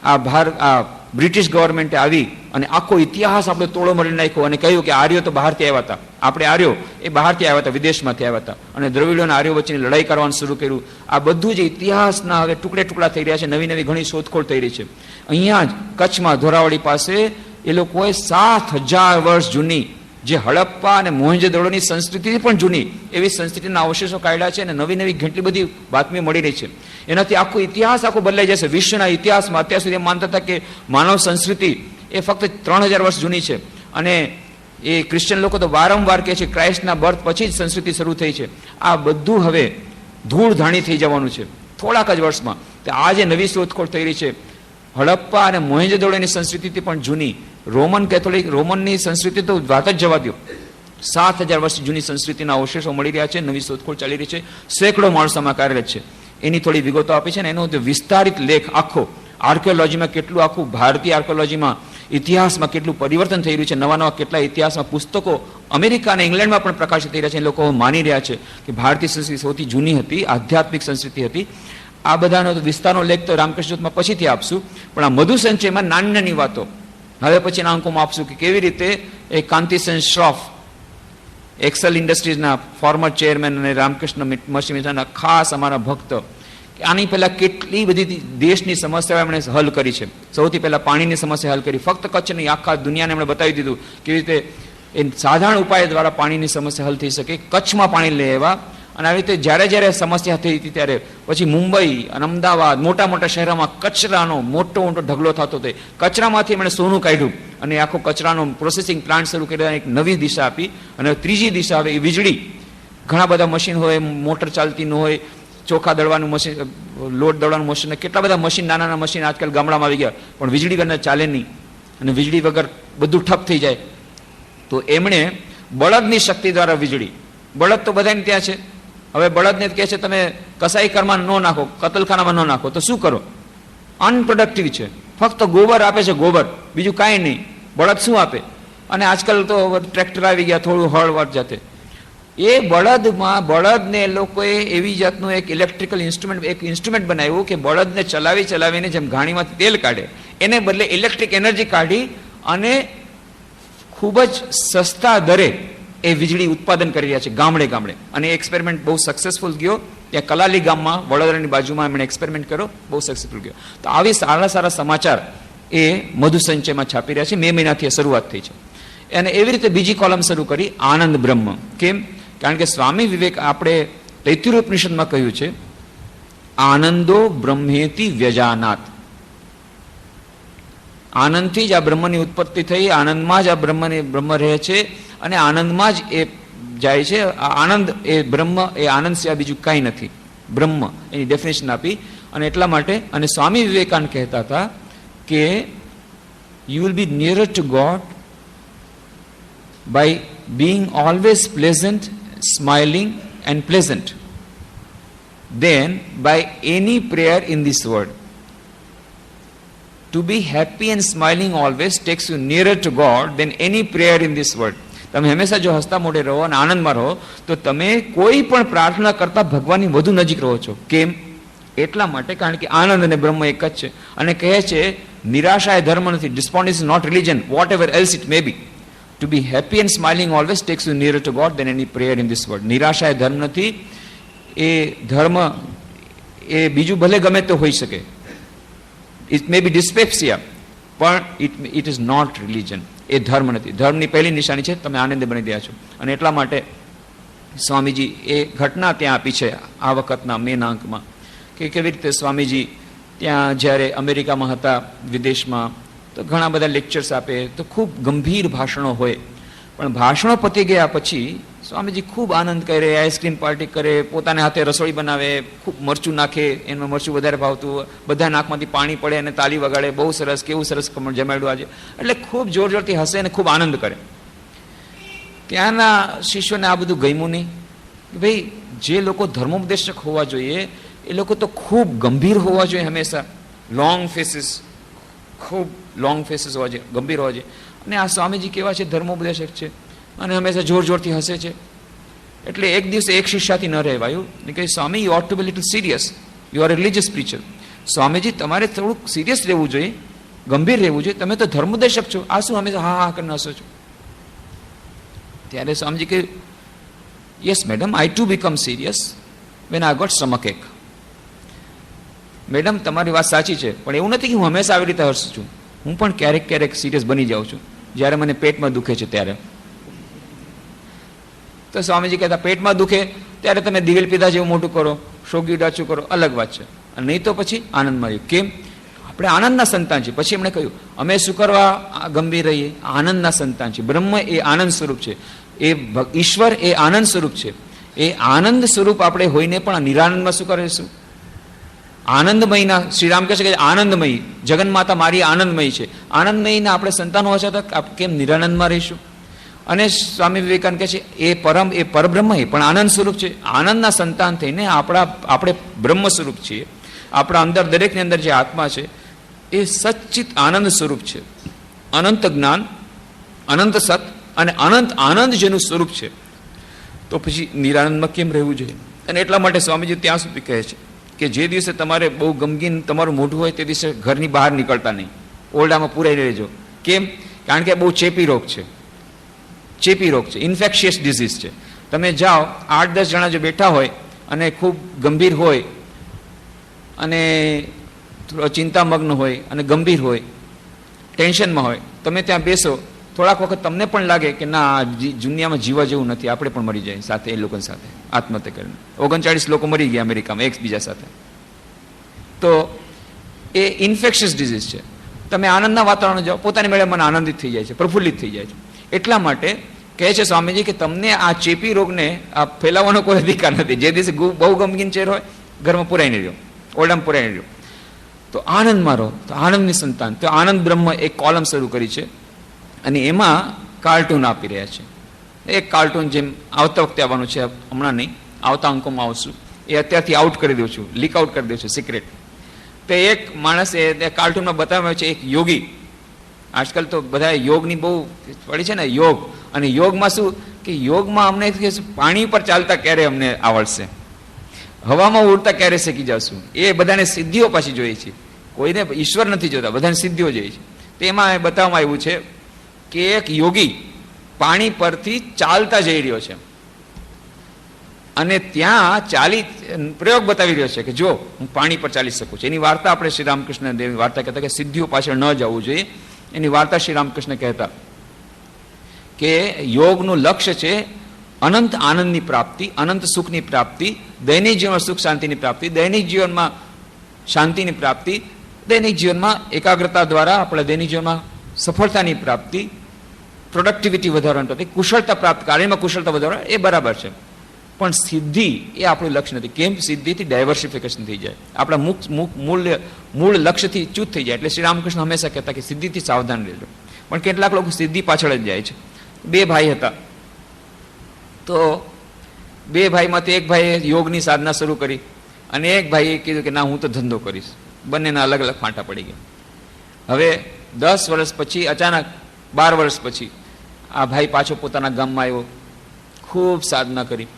આ બ્રિટિશ ગવર્મેન્ટે આવી અને આખો ઇતિહાસ આપણે તોડો મળી નાખ્યો અને કહ્યું કે આર્યો તો બહારથી આવ્યા હતા, આપણે આર્યો એ બહારથી આવ્યા હતા, વિદેશમાંથી આવ્યા હતા, અને દ્રવિડો અને આર્યો વચ્ચેની લડાઈ કરવાનું શરૂ કર્યું. આ બધું જે ઇતિહાસના હવે ટુકડા થઈ રહ્યા છે, નવી ઘણી શોધખોળ થઈ રહી છે. અહીંયા જ કચ્છમાં ધોરાવડી પાસે એ લોકોએ 7000 વર્ષ જૂની જે હડપ્પા અને મોહેંજો-દડોની સંસ્કૃતિ પણ જૂની એવી સંસ્કૃતિના અવશેષો કાઢ્યા છે, અને નવી કેટલી બધી બાતમીઓ મળી રહી છે. એનાથી આખો ઇતિહાસ બદલાઈ જશે. વિશ્વના ઇતિહાસમાં અત્યાર સુધી માનતા હતા કે માનવ સંસ્કૃતિ એ ફક્ત 3000 વર્ષ જૂની છે, અને એ ક્રિશ્ચિયન લોકો તો વારંવાર કહે છે ક્રાઇસ્ટના બર્થ પછી જ સંસ્કૃતિ શરૂ થઈ છે. આ બધું હવે ધૂળ ધાણી થઈ જવાનું છે થોડાક જ વર્ષમાં. તો આ જે નવી શોધખોળ થઈ રહી છે, હડપ્પા અને મોહેંજો-દડોની સંસ્કૃતિથી પણ જૂની, રોમનની સંસ્કૃતિ તો વાત જ જવા દો, 7000 વર્ષ જૂની સંસ્કૃતિના અવશેષો મળી રહ્યા છે, નવી શોધખોળ ચાલી રહી છે, સેંકડો માણસોમાં કાર્યરત છે. એની થોડી વિગતો આપી છે ને એનો વિસ્તારિત લેખ આખો આર્કિયોલોજીમાં, કેટલું આખું ભારતીય આર્કિયોલોજીમાં ઇતિહાસમાં કેટલું પરિવર્તન થઈ રહ્યું છે, નવા નવા કેટલા ઇતિહાસમાં પુસ્તકો અમેરિકા અને ઇંગ્લેન્ડમાં પણ પ્રકાશિત થઈ રહ્યા છે. લોકો માની રહ્યા છે કે ભારતીય સંસ્કૃતિ સૌથી જૂની હતી, આધ્યાત્મિક સંસ્કૃતિ હતી. આ બધાનો વિસ્તારનો લેખ તો રામકૃષ્ણ જ્યોતમાં પછીથી આપશું, પણ આ મધુ સંચયમાં નાની નાની વાતો હવે પછીના અંકોમાં આપશું કે કેવી રીતે એ કાંતિસેન શ્રોફ, એક્સેલ ઇન્ડસ્ટ્રીઝના ફોર્મર ચેરમેન અને રામકૃષ્ણ મિશનના ખાસ અમારા ભક્ત, આની પહેલા કેટલી બધી દેશની સમસ્યાઓ એમણે હલ કરી છે. સૌથી પહેલા પાણીની સમસ્યા હલ કરી, ફક્ત કચ્છ નહીં આખા દુનિયાને એમણે બતાવી દીધું કેવી રીતે એ સાધારણ ઉપાય દ્વારા પાણીની સમસ્યા હલ થઈ શકે. કચ્છમાં પાણી લઈ આવ્યા અને આવી રીતે જ્યારે જ્યારે સમસ્યા થઈ હતી ત્યારે પછી મુંબઈ અને અમદાવાદ મોટા મોટા શહેરોમાં કચરાનો મોટો મોટો ઢગલો થતો હતો. કચરામાંથી એમણે સોનું કાઢ્યું અને આખો કચરાનો પ્રોસેસિંગ પ્લાન્ટ શરૂ કરી એક નવી દિશા આપી. અને ત્રીજી દિશા હવે એ વીજળી. ઘણા બધા મશીન હોય, મોટર ચાલતી ન હોય, ચોખા દળવાનું મશીન, લોટ દળવાનું મશીન, કેટલા બધા મશીન, નાના નાના મશીન આજકાલ ગામડામાં આવી ગયા, પણ વીજળી વગર ચાલે નહીં અને વીજળી વગર બધું ઠપ થઈ જાય. તો એમણે બળદની શક્તિ દ્વારા વીજળી, બળદ તો બધાને ત્યાં છે, હવે બળદને કહે છે તમે કસાઈ ઘરમાં ન નાખો, કતલખાનામાં ન નાખો, તો શું કરો? અનપ્રોડક્ટિવ છે, ફક્ત ગોબર આપે છે, ગોબર, બીજું કાંઈ નહીં. બળદ શું આપે? અને આજકાલ તો ટ્રેક્ટર આવી ગયા, થોડું હળવળ જાતે. એ બળદને લોકોએ એવી જાતનું એક ઇલેક્ટ્રિકલ ઇન્સ્ટ્રુમેન્ટ બનાવ્યું કે બળદને ચલાવીને જેમ ઘાણીમાંથી તેલ કાઢે એને બદલે ઇલેક્ટ્રિક એનર્જી કાઢી અને ખૂબ જ સસ્તા દરે એ વીજળી ઉત્પાદન કરી રહ્યા છે ગામડે ગામડે. અને એ એક્સપેરિમેન્ટ બહુ સક્સેસફુલ ગયો. ત્યાં કલાલી ગામમાં, વડોદરાની બાજુમાં એમણે એક્સપેરિમેન્ટ કર્યો, બહુ સક્સેસફુલ ગયો. તો આવી સારા સારા સમાચાર એ મધુ સંચયમાં છાપી રહ્યા છે. મે મહિનાથી શરૂઆત થઈ છે. અને એવી રીતે બીજી કોલમ શરૂ કરી, આનંદ બ્રહ્મ. કેમ? કારણ કે સ્વામી વિવેક, આપણે તૈત્તિરીયોપનિષદમાં કહ્યું છે, આનંદો બ્રહ્મેતિ વ્યજાનાત. આનંદથી જ આ બ્રહ્મની ઉત્પત્તિ થઈ, આનંદમાં જ આ બ્રહ્મ રહે છે અને આનંદમાં જ એ જાય છે. આનંદ એ બ્રહ્મ, એ આનંદ સિવાય બીજું કાંઈ નથી. બ્રહ્મ એની ડેફિનેશન આપી. અને એટલા માટે, અને સ્વામી વિવેકાનંદ કહેતા હતા કે you will be nearer to God by being always pleasant, smiling and pleasant than by any prayer in this world. To be happy and smiling always takes you nearer to God than any prayer in this world. તમે હંમેશા જો હસતા મોઢે રહો અને આનંદમાં રહો તો તમે કોઈ પણ પ્રાર્થના કરતા ભગવાનની વધુ નજીક રહો છો. કેમ? એટલા માટે, કારણ કે આનંદ અને બ્રહ્મ એક જ છે. અને કહે છે નિરાશા એ ધર્મ નથી. Despair is not religion, whatever else it may be. To be happy and smiling always takes you nearer to God than any prayer in this world. નિરાશા એ ધર્મ નથી. એ ધર્મ એ બીજું ભલે ગમે તે હોઈ શકે. It may be dyspepsia, પણ it is not religion. એ ધર્મ નથી. ધર્મની પહેલી નિશાની છે તમે આનંદ બની રહ્યા છો. અને એટલા માટે સ્વામીજી એ ઘટના ત્યાં આપી છે આ વખતના મેના અંકમાં કે કેવી રીતે સ્વામીજી ત્યાં જ્યારે અમેરિકામાં હતા, વિદેશમાં, તો ઘણા બધા લેક્ચર્સ આપે, તો ખૂબ ગંભીર ભાષણો હોય. પણ ભાષણો પતી ગયા પછી સ્વામીજી ખૂબ આનંદ કરે, આઈસ્ક્રીમ પાર્ટી કરે, પોતાના હાથે રસોઈ બનાવે, ખૂબ મરચું નાખે, એમાં મરચું વધારે ભાવતું, બધા નાકમાંથી પાણી પડે અને તાલી વગાડે, બહુ સરસ, કેવું સરસ જમાડ્યું આજે. એટલે ખૂબ જોર જોરથી હસે અને ખૂબ આનંદ કરે. ત્યાંના શિષ્યોને આ બધું ગમ્યું નહીં કે ભાઈ જે લોકો ધર્મોપદેશક હોવા જોઈએ એ લોકો તો ખૂબ ગંભીર હોવા જોઈએ, હંમેશા લોંગ ફેસીસ, ખૂબ લોંગ ફેસીસ હોવા જોઈએ, ગંભીર હોવા જોઈએ. અને આ સ્વામીજી કેવા છે? ધર્મોપદેશક છે અને હંમેશા જોર જોરથી હસે છે. એટલે એક દિવસે એક શિષ્યાથી ન રહેવાયું ને કહે, Swami you ought to be little serious, you are religious preacher. Swamiji તમારે થોડુંક સિરિયસ રહેવું જોઈએ, ગંભીર રહેવું જોઈએ, તમે તો ધર્મોપદેશક છો, આ શું હંમેશા હા હા કરીને હસો છો? ત્યારે સ્વામીજી કહે, yes madam, I to become serious when I got stomach ache. Madam તમારી વાત સાચી છે, પણ એવું નથી કે હું હંમેશા આવી રીતે હસું છું. હું પણ ક્યારેક ક્યારેક સિરિયસ બની જાઉં છું જ્યારે મને પેટમાં દુખે છે ત્યારે. તો સ્વામીજી કહેતા, પેટમાં દુખે ત્યારે તમે દિવેલ પીધા જેવું મોટું કરો, શોગી ડાચું કરો, અલગ વાત છે. અને નહીં તો પછી આનંદમાં રહ્યું. કેમ? આપણે આનંદના સંતાન છીએ. પછી એમણે કહ્યું, અમે શું કરવા ગંભીર રહીએ? આનંદના સંતાન છીએ. બ્રહ્મ એ આનંદ સ્વરૂપ છે, એ ઈશ્વર એ આનંદ સ્વરૂપ છે. એ આનંદ સ્વરૂપ આપણે હોઈને પણ નિરાનંદમાં શું કરીશું? આનંદમયના, શ્રીરામ કહે છે કે આનંદમયી, જગન્માતા મારી આનંદમયી છે. આનંદમયીના આપણે સંતાનો હોવા છતાં કેમ નિરાનંદમાં રહીશું? અને સ્વામી વિવેકાનંદ કહે છે એ પરબ્રહ્મ પણ આનંદ સ્વરૂપ છે. આનંદના સંતાન થઈને આપણે બ્રહ્મ સ્વરૂપ છીએ. આપણા અંદર, દરેકની અંદર જે આત્મા છે એ સચ્ચિત આનંદ સ્વરૂપ છે. અનંત જ્ઞાન, અનંત સત અને અનંત આનંદ જેનું સ્વરૂપ છે, તો પછી નિરાનંદમાં કેમ રહેવું જોઈએ? અને એટલા માટે સ્વામીજી ત્યાં સુધી કહે છે કે જે દિવસે તમારે બહુ ગમગીન તમારું મોઢું હોય તે દિવસે ઘરની બહાર નીકળતા નહીં, ઓરડામાં પૂરાઈને રહેજો. કેમ? કારણ કે બહુ ચેપી રોગ છે, ચેપી રોગ છે, ઇન્ફેક્શિયસ ડિઝીઝ છે. તમે જાઓ, 8-10 જણા જો બેઠા હોય અને ખૂબ ગંભીર હોય અને ચિંતામગ્ન હોય અને ગંભીર હોય, ટેન્શનમાં હોય, તમે ત્યાં બેસો, થોડાક વખત તમને પણ લાગે કે ના, આ દુનિયામાં જીવા જેવું નથી, આપણે પણ મરી જાય સાથે, એ લોકો સાથે આત્મહત્યા કરીને 39 લોકો મરી ગયા અમેરિકામાં એકબીજા સાથે. તો એ ઇન્ફેક્શિયસ ડિઝીઝ છે. તમે આનંદના વાતાવરણ જાઓ, પોતાની મેળે મન આનંદિત થઈ જાય છે, પ્રફુલ્લિત થઈ જાય છે. એટલા માટે કહે છે સ્વામીજી કે તમને આ ચેપી રોગને આ ફેલાવવાનો કોઈ અધિકાર નથી. જે દિવસે બહુ ગમગીન ચહેરો હોય, ઘરમાં પુરાઈને રહ્યો, ઓરડામાં પુરાઈને રહ્યો, તો આનંદમાં રહો. તો આનંદની સંતાન, તો આનંદ બ્રહ્મ એક કોલમ શરૂ કરી છે અને એમાં કાર્ટૂન આપી રહ્યા છે. એક કાર્ટૂન જેમ આવતા વખતે આવવાનું છે, હમણાં નહીં, આવતા અંકોમાં આવશું, એ અત્યારથી આઉટ કરી દઉં છું, લીક આઉટ કરી દઉં છું સિક્રેટ. તો એક માણસે કાર્ટૂનમાં બતાવ્યો છે, એક યોગી. આજકાલ તો બધા યોગની બહુ પડી છે ને, યોગ. અને યોગમાં શું કે યોગમાં અમને પાણી પર ચાલતા ક્યારે અમને આવડશે, હવામાં ઉડતા ક્યારે શીખી જશું. એ બધાને સિદ્ધિઓ પાછી જોઈએ છે, કોઈને ઈશ્વર નથી જોતા, બધાને સિદ્ધિઓ જોઈએ છે. તો એમાં બતાવવામાં આવ્યું છે કે એક યોગી પાણી પરથી ચાલતા જઈ રહ્યો છે અને ત્યાં પ્રયોગ બતાવી રહ્યો છે કે જો હું પાણી પર ચાલી શકું છું. એની વાર્તા આપણે શ્રી રામકૃષ્ણ દેવની વાર્તા કહેતા કે સિદ્ધિઓ પાછળ ન જવું જોઈએ. એની વાર્તા શ્રી રામકૃષ્ણ કહેતા કે યોગનું લક્ષ્ય છે અનંત આનંદની પ્રાપ્તિ, અનંત સુખની પ્રાપ્તિ, દૈનિક જીવનમાં સુખ શાંતિની પ્રાપ્તિ, દૈનિક જીવનમાં શાંતિની પ્રાપ્તિ, દૈનિક જીવનમાં એકાગ્રતા દ્વારા આપણા દૈનિક જીવનમાં સફળતાની પ્રાપ્તિ, પ્રોડક્ટિવિટી વધારવાની પ્રાપ્તિ, કુશળતા પ્રાપ્ત, કાર્યમાં કુશળતા વધારવા, એ બરાબર છે. પણ સિદ્ધિ એ આપણું લક્ષ્ય નથી. કેમ? સિદ્ધિથી ડાયવર્સિફિકેશન થઈ જાય, આપણા મૂળ લક્ષ્યથી ચ્યુત થઈ જાય. એટલે શ્રી રામકૃષ્ણ હંમેશા કહેતા કે સિદ્ધિથી સાવધાન રહેજો. પણ કેટલાક લોકો સિદ્ધિ પાછળ જ જાય છે. 2 ભાઈ હતા, તો 2 ભાઈમાંથી એક ભાઈએ યોગની સાધના શરૂ કરી અને એક ભાઈએ કીધું કે ના, હું તો ધંધો કરીશ. બંનેના અલગ અલગ ફાંટા પડી ગયા. હવે 10 વર્ષ પછી અચાનક 12 વર્ષ પછી આ ભાઈ પાછો પોતાના ગામમાં આવ્યો, ખૂબ સાધના કરી,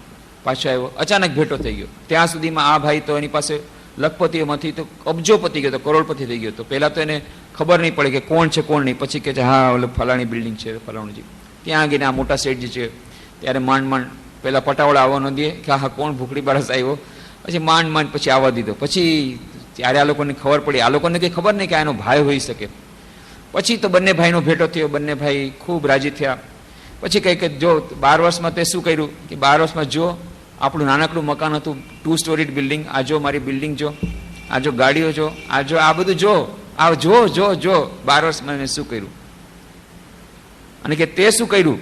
પાછો આવ્યો, અચાનક ભેટો થઈ ગયો. ત્યાં સુધીમાં આ ભાઈ તો એની પાસે લખપતિઓમાંથી તો અબજોપતિ ગયો, તો કરોડપતિ થઈ ગયો. તો પહેલાં તો એને ખબર નહીં પડે કે કોણ છે કોણ નહીં. પછી કે છે હા, ઓલો ફલાણી બિલ્ડિંગ છે, ફલાણીજી. ત્યાં આગળ આ મોટા શેઠજી છે, ત્યારે માંડ પહેલાં પટાવાળા આવવાનો દે કે હા કોણ ભૂખડી બારસ આવ્યો, પછી માંડ પછી આવવા દીધો. પછી ત્યારે આ લોકોને ખબર પડી, આ લોકોને કંઈ ખબર નહીં કે આનો ભાઈ હોઈ શકે. પછી તો બંને ભાઈનો ભેટો થયો, બંને ભાઈ ખૂબ રાજી થયા. પછી કંઈ કે જો 12 વર્ષમાં તે શું કર્યું કે 12 વર્ષમાં જો આપણું નાનકડું મકાન હતું, 2 સ્ટોરીડ બિલ્ડિંગ, આ જો મારી બિલ્ડિંગ જો, આ જો ગાડીઓ જો, આ જો, આ બધું જો, આ જો 12 વર્ષમાં મેં શું કર્યું. અને કે તે શું કર્યું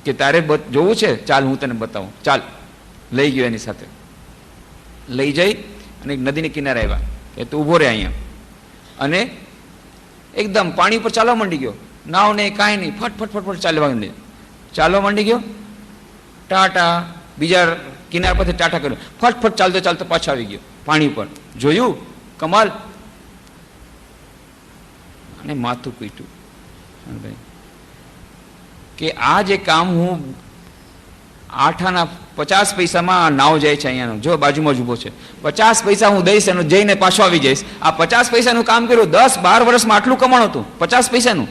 કે તારે જોવું છે, ચાલ હું તને બતાવું, ચાલ. લઈ ગયો, એની સાથે લઈ જઈ અને એક નદીને કિનારે આવ્યા કે તું ઊભો રહે અહીંયા. અને એકદમ પાણી ઉપર ચાલવા માંડી ગયો, નાવ નહીં કાંઈ નહીં, ફટ ચાલવા માંડી ગયો. ટાટા, બીજા કિનાર પરથી ટાટા કર્યો, ફટ ચાલતો પાછો આવી ગયો પાણી ઉપર. જોયું કમાલ. અને માથું કૂટ્યું કે આ જે કામ હું 8 આના 50 પૈસામાં નાવ જાય છે અહીંયાનો, જો બાજુમાં જ ઊભો છે, 50 પૈસા હું દઈશ એનું, જઈને પાછો આવી જઈશ. આ 50 પૈસાનું કામ કર્યું, 10-12 વર્ષમાં આટલું કમાણું હતું 50 પૈસાનું.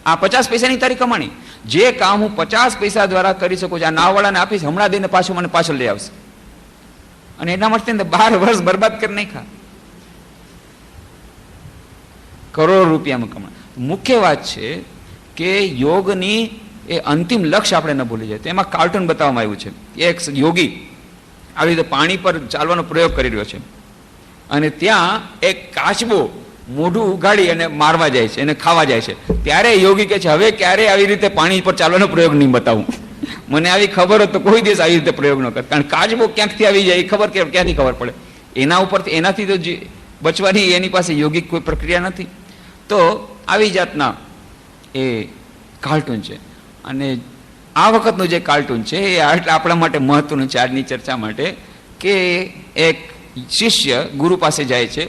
આ 50 પૈસાની તારી કમાણી. જે કામ હું 50 પૈસા દ્વારા કરી શકું છું, આ નાવવાળાને આપીશ, હમણાં દઈને પાછું મને પાછળ લઈ આવશે. અને એના માટે 12 વર્ષ બરબાદ કરી નાખ્યા, કરોડો રૂપિયામાં કમાણ. મુખ્ય વાત છે કે યોગની એ અંતિમ લક્ષ્ય આપણે ન ભૂલી જાય. તેમાં કાર્ટૂન બતાવવામાં આવ્યું છે. એક યોગી આવી રીતે પાણી પર ચાલવાનો પ્રયોગ કરી રહ્યો છે અને ત્યાં એક કાચબો મોઢું ઉગાડી અને મારવા જાય છે, એને ખાવા જાય છે. ત્યારે યોગી કહે છે હવે ક્યારે આવી રીતે પાણી પર ચાલવાનો પ્રયોગ નહીં બતાવું. મને આવી ખબર હોત તો કોઈ દિવસ આવી રીતે પ્રયોગ ન કર. કારણ કાચબો ક્યાંકથી આવી જાય, ખબર ક્યાંથી ખબર પડે? એના ઉપરથી, એનાથી તો બચવાની એની પાસે યોગિક કોઈ પ્રક્રિયા નથી. તો આવી જાતના એ કાર્ટૂન છે. અને આ વખતનું જે કાર્ટૂન છે એ આપણા માટે મહત્વનું છે આજની ચર્ચા માટે, કે એક શિષ્ય ગુરુ પાસે જાય છે.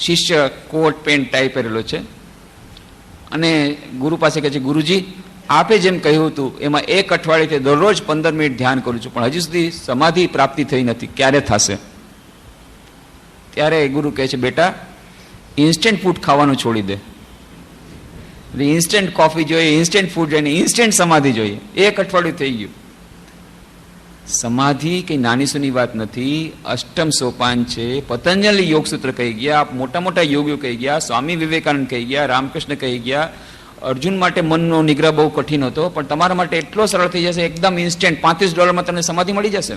શિષ્ય કોટ પેન્ટ ટાઈ પહેરેલો છે અને ગુરુ પાસે કહે છે, ગુરુજી આપે જેમ કહ્યું હતું એમાં 1 અઠવાડિયેથી દરરોજ 15 મિનિટ ધ્યાન કરું છું, પણ હજી સુધી સમાધિ પ્રાપ્તિ થઈ નથી, ક્યારે થશે? ત્યારે ગુરુ કહે છે, બેટા ઇન્સ્ટન્ટ ફૂડ ખાવાનું છોડી દે. ઇન્સ્ટન્ટ કોફી જોઈએ, ઇન્સ્ટન્ટ ફૂડ જોઈએ, ઇન્સ્ટન્ટ સમાધિ જોઈએ. 1 અઠવાડિયું થઈ ગયું. સમાધિ કઈ નાની સુની વાત નથી, અષ્ટમ સોપાન છે. પતંજલિ યોગસૂત્ર કહી ગયા, મોટા મોટા યોગીઓ કહી ગયા, સ્વામી વિવેકાનંદ કહી ગયા, રામકૃષ્ણ કહી ગયા. અર્જુન માટે મનનો નિગ્રહ બહુ કઠિન હતો, પણ તમારા માટે એટલો સરળ થઈ જશે, એકદમ ઇન્સ્ટન્ટ. $35 તમને સમાધિ મળી જશે,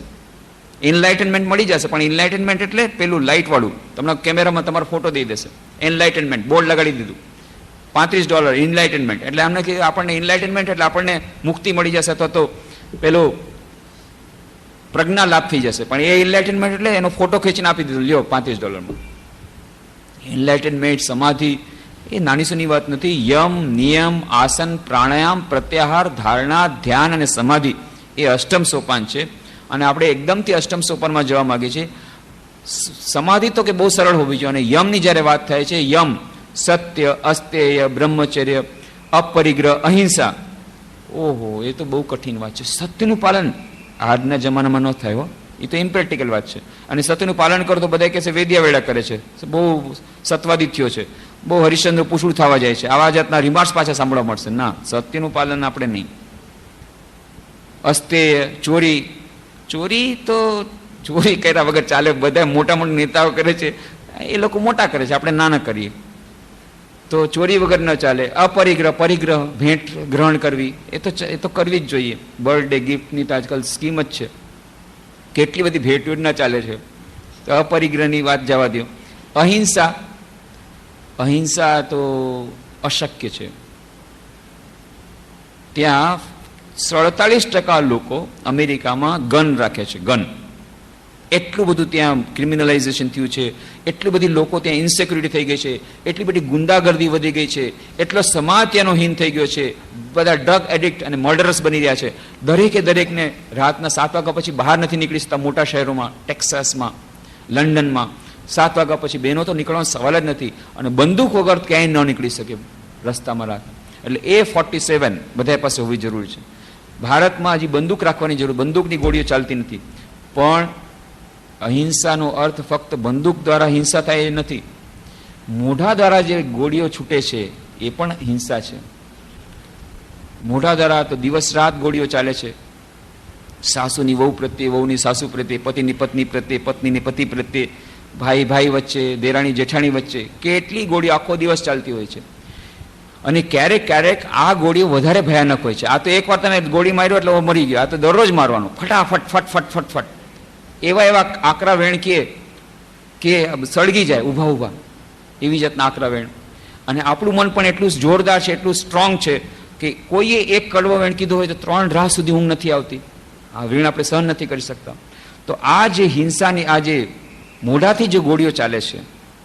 એનલાઇટનમેન્ટ મળી જશે. પણ એનલાઇટનમેન્ટ એટલે પેલું લાઇટ વાળું, તમને કેમેરામાં તમારો ફોટો દઈ દેશે. એનલાઇટનમેન્ટ બોર્ડ લગાડી દીધું, $35 એનલાઇટનમેન્ટ. એટલે અમને કે આપણને એનલાઇટનમેન્ટ એટલે આપણને મુક્તિ મળી જશે, અથવા તો પેલું પ્રજ્ઞા લાભ થઈ જશે. પણ એ એનલાઇટનમેન્ટ એટલે એનો ફોટો ખેંચીને આપી દીધો, લ્યો $35. એનલાઇટનમેન્ટ, સમાધિ એ નાની સુની વાત નથી. યમ, નિયમ, આસન, પ્રાણાયામ, પ્રત્યાહાર, ધારણા, ધ્યાન અને સમાધિ એ અષ્ટમ સોપાન છે. અને આપણે એકદમથી અષ્ટમ સોપાનમાં જવા માંગીએ છીએ. સમાધિ તો કે બહુ સરળ હોવી જોઈએ. અને યમની જ્યારે વાત થાય છે, યમ સત્ય, અસ્તેય, બ્રહ્મચર્ય, અપરિગ્રહ, અહિંસા. ઓહો, એ તો બહુ કઠિન વાત છે. સત્યનું પાલન આજના જમાનામાં ન થાય હો, એ તો ઇમ્પ્રેક્ટિકલ વાત છે. અને સત્યનું પાલન કરો તો બધા કહે છે વેદ્યા વેડા કરે છે, બહુ સત્વાદી થયો છે, બહુ હરિશ્ચંદ્ર પુષ્ણ થવા જાય છે, આવા જાતના રિમાર્ક્સ પાછા સાંભળવા મળશે. ના, સત્યનું પાલન આપણે નહીં. અસ્તેય, ચોરી તો ચોરી કર્યા વગર ચાલે. બધા મોટા મોટા નેતાઓ કરે છે, એ લોકો મોટા કરે છે, આપણે નાના કરીએ તો ચોરી વગર ન ચાલે. અપરિગ્રહ, પરિગ્રહ, ભેટ ગ્રહણ કરવી એ તો કરવી જ જોઈએ. બર્થડે ગિફ્ટની તો આજકાલ સ્કીમ જ છે, કેટલી બધી ભેટ યોજના ચાલે છે. તો અપરિગ્રહની વાત જવા દો. અહિંસા તો અશક્ય છે. ત્યાં 47% લોકો અમેરિકામાં ગન રાખે છે. ગન એટલું બધું ત્યાં ક્રિમિનલાઇઝેશન થયું છે, એટલી બધી લોકો ત્યાં ઇન્સિક્યુરિટી થઈ ગઈ છે, એટલી બધી ગુંડાગર્દી વધી ગઈ છે, એટલો સમાજ ત્યાંનો હીન થઈ ગયો છે. બધા ડ્રગ એડિક્ટ અને મર્ડરસ બની રહ્યા છે. દરેકને રાતના 7 વાગ્યા પછી બહાર નથી નીકળી શકતા. મોટા શહેરોમાં, ટેક્સાસમાં, લંડનમાં 7 વાગ્યા પછી બહેનો તો નીકળવાનો સવાલ જ નથી. અને બંદૂક વગર ક્યાંય ન નીકળી શકે રસ્તામાં રાત. એટલે A47 બધા પાસે હોવી જરૂરી છે. ભારતમાં હજી બંદૂક રાખવાની જરૂર, બંદૂકની ગોળીઓ ચાલતી નથી. પણ અહિંસાનો અર્થ ફક્ત બંદૂક દ્વારા હિંસા થાય એ નથી. મોઢા દ્વારા જે ગોળીઓ છૂટે છે એ પણ હિંસા છે. મોઢા દ્વારા તો દિવસ રાત ગોળીઓ ચાલે છે. સાસુની વહુ પ્રત્યે, વહુની સાસુ પ્રત્યે, પતિની પત્ની પ્રત્યે, પત્નીની પતિ પ્રત્યે, ભાઈ ભાઈ વચ્ચે, દેરાણી જેઠાણી વચ્ચે કેટલી ગોળીઓ આખો દિવસ ચાલતી હોય છે. અને ક્યારેક ક્યારેક આ ગોળીઓ વધારે ભયાનક હોય છે. આ તો એકવાર તમે ગોળી માર્યો એટલે મરી ગયો. આ તો દરરોજ મારવાનું, ફટાફટ ફટ ફટ ફટ ફટ. એવા આકરા વેણ કે સળગી જાય ઊભા, એવી જાતના આકરા વેણ. અને આપણું મન પણ એટલું જોરદાર છે, એટલું સ્ટ્રોંગ છે કે કોઈએ એક કડવો વેણ કીધો હોય તો 3 રાત સુધી ઊંઘ નથી આવતી. આ વેણ આપણે સહન નથી કરી શકતા. તો આ જે હિંસાની, આ જે મોઢાથી જે ગોળીઓ ચાલે છે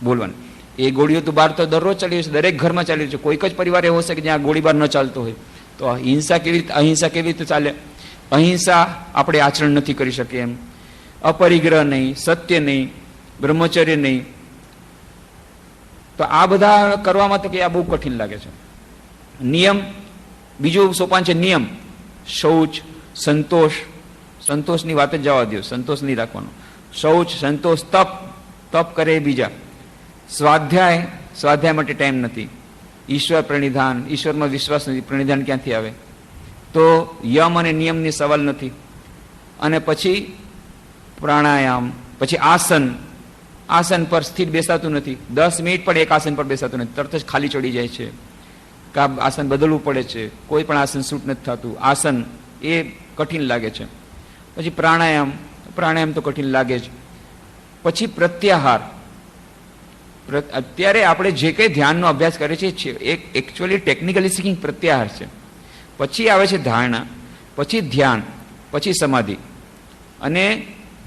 બોલવાની, એ ગોળીઓ તો બહાર તો દરરોજ ચાલી છે, દરેક ઘરમાં ચાલી છે. કોઈક જ પરિવાર એવો હશે કે જ્યાં ગોળીબાર ન ચાલતો હોય. તો અહિંસા કેવી રીતે ચાલે? અહિંસા આપણે આચરણ નથી કરી શકીએ એમ. અપરિગ્રહ નહીં, સત્ય નહીં, બ્રહ્મચર્ય નહીં. તો આ બધા કરવામાં તો કે આ બહુ કઠિન લાગે છે. નિયમ, બીજું સોપાન છે નિયમ. શૌચ, સંતોષની વાત જ જવા દો, સંતોષ નહીં રાખવાનો. શૌચ, સંતોષ, તપ કરે બીજા. સ્વાધ્યાય માટે ટાઈમ નથી. ઈશ્વર પ્રણિધાન, ઈશ્વરમાં વિશ્વાસ નથી, પ્રણિધાન ક્યાંથી આવે? તો યમ અને નિયમની સવાલ નથી. અને પછી પ્રાણાયામ, પછી આસન પર સ્થિર બેસાતું નથી. 10 મિનિટ પણ એક આસન પર બેસાતું નથી, તરત જ ખાલી ચડી જાય છે. કા આસન બદલવું પડે છે, કોઈ પણ આસન સૂટ નથી થતું. આસન એ કઠિન લાગે છે. પછી પ્રાણાયામ તો કઠિન લાગે જ. પછી પ્રત્યાહાર. અત્યારે આપણે જે કંઈ ધ્યાનનો અભ્યાસ કરીએ છીએ એક એકચ્યુઅલી ટેકનિકલી સ્પીકિંગ પ્રત્યાહાર છે. પછી આવે છે ધારણા, પછી ધ્યાન, પછી સમાધિ. અને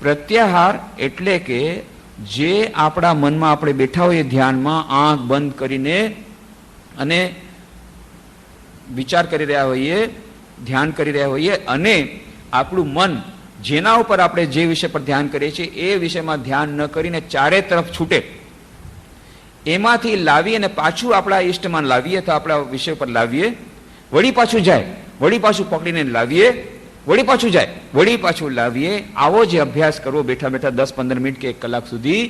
પ્રત્યાહાર એટલે કે જે આપણા મનમાં આપણે બેઠા હોઈએ ધ્યાનમાં, આંખ બંધ કરીને અને વિચાર કરી રહ્યા હોઈએ, ધ્યાન કરી રહ્યા હોઈએ, અને આપણું મન જેના ઉપર આપણે જે વિષય પર ધ્યાન કરીએ છીએ એ વિષયમાં ધ્યાન ન કરીને ચારે તરફ છૂટે, એમાંથી લાવી અને પાછું આપણા ઈષ્ટમાં લાવીએ તો આપણા વિષય પર લાવીએ, વળી પાછું જાય, વળી પાછું પકડીને લાવીએ, વળી પાછું જાય, વળી પાછું લાવીએ. આવો જે અભ્યાસ કરવો બેઠા બેઠા 10-15 મિનિટ કે 1 કલાક સુધી,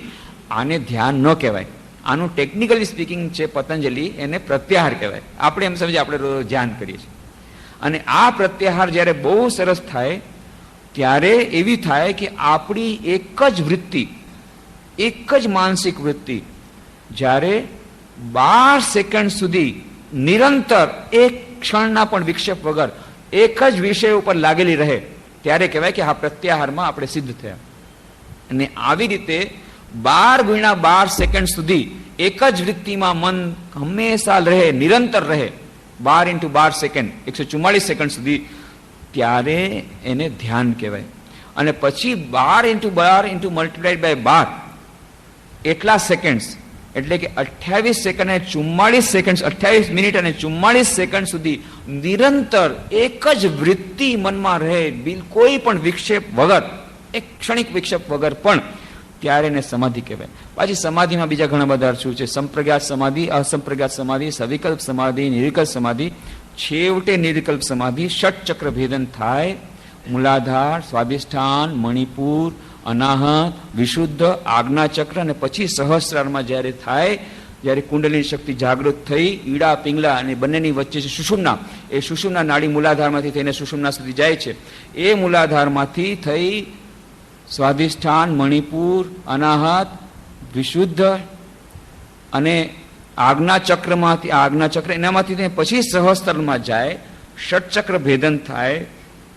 આને ધ્યાન ન કહેવાય. આનું ટેકનિકલી સ્પીકિંગ છે પતંજલિ, એને પ્રત્યાહાર કહેવાય. આપણે એમ સમજીએ આપણે રોજ ધ્યાન કરીએ છીએ. અને આ પ્રત્યાહાર જ્યારે બહુ સરસ થાય ત્યારે એવી થાય કે આપણી એક જ વૃત્તિ, એક જ માનસિક વૃત્તિ જ્યારે 12 સેકન્ડ સુધી નિરંતર એક ક્ષણના પણ વિક્ષેપ વગર એક જ વિષય ઉપર લાગેલી રહે, ત્યારે કહેવાય કે આ પ્રત્યાહારમાં આપણે સિદ્ધ થયા. અને આવી રીતે 12 × 12 સેકન્ડ સુધી એક જ વૃત્તિમાં મન હંમેશા રહે, નિરંતર રહે, 12 × 12 સેકન્ડ 144 સેકન્ડ સુધી, ત્યારે એને ધ્યાન કહેવાય. અને પછી 12 × 12 મલ્ટીપ્લાઇડ બાય 12 એટલા સેકન્ડ્સ, એટલે કે 28 સેકન્ડ અને 44 સેકન્ડ, 28 મિનિટ અને 44 સેકન્ડ સુધી નિરંતર એક જ વૃત્તિ મનમાં રહે, કોઈ પણ વિક્ષેપ વગર, એક ક્ષણિક વિક્ષેપ વગર પણ, ત્યારે એને સમાધિ કહેવાય. પાછી સમાધિમાં બીજા ઘણા બધા અર્થો છે. સંપ્રજ્ઞાત સમાધિ, અસંપ્રજ્ઞાત સમાધિ, સવિકલ્પ સમાધિ, નિર્વિકલ્પ સમાધિ. છેવટે નિર્વિકલ્પ સમાધિ ષટચક્ર ભેદન થાય. મૂલાધાર, સ્વાધિષ્ઠાન, મણિપુર, અનાહત, વિશુદ્ધ, આજ્ઞાચક્ર, અને પછી સહસ્રારમાં જ્યારે થાય, જ્યારે કુંડલિની શક્તિ જાગૃત થઈ, ઈડા પિંગલા અને બંનેની વચ્ચે છે સુષુમ્ના, એ સુષુમ્ના નાડી મૂલાધારમાંથી થઈને સુષુમ્ના સુધી જાય છે. એ મૂલાધારમાંથી થઈ સ્વાધિષ્ઠાન, મણિપુર, અનાહત, વિશુદ્ધ અને આજ્ઞાચક્રમાંથી, આજ્ઞાચક્ર એનામાંથી પછી સહસ્ત્રમાં જાય, ષટચક્ર ભેદન થાય,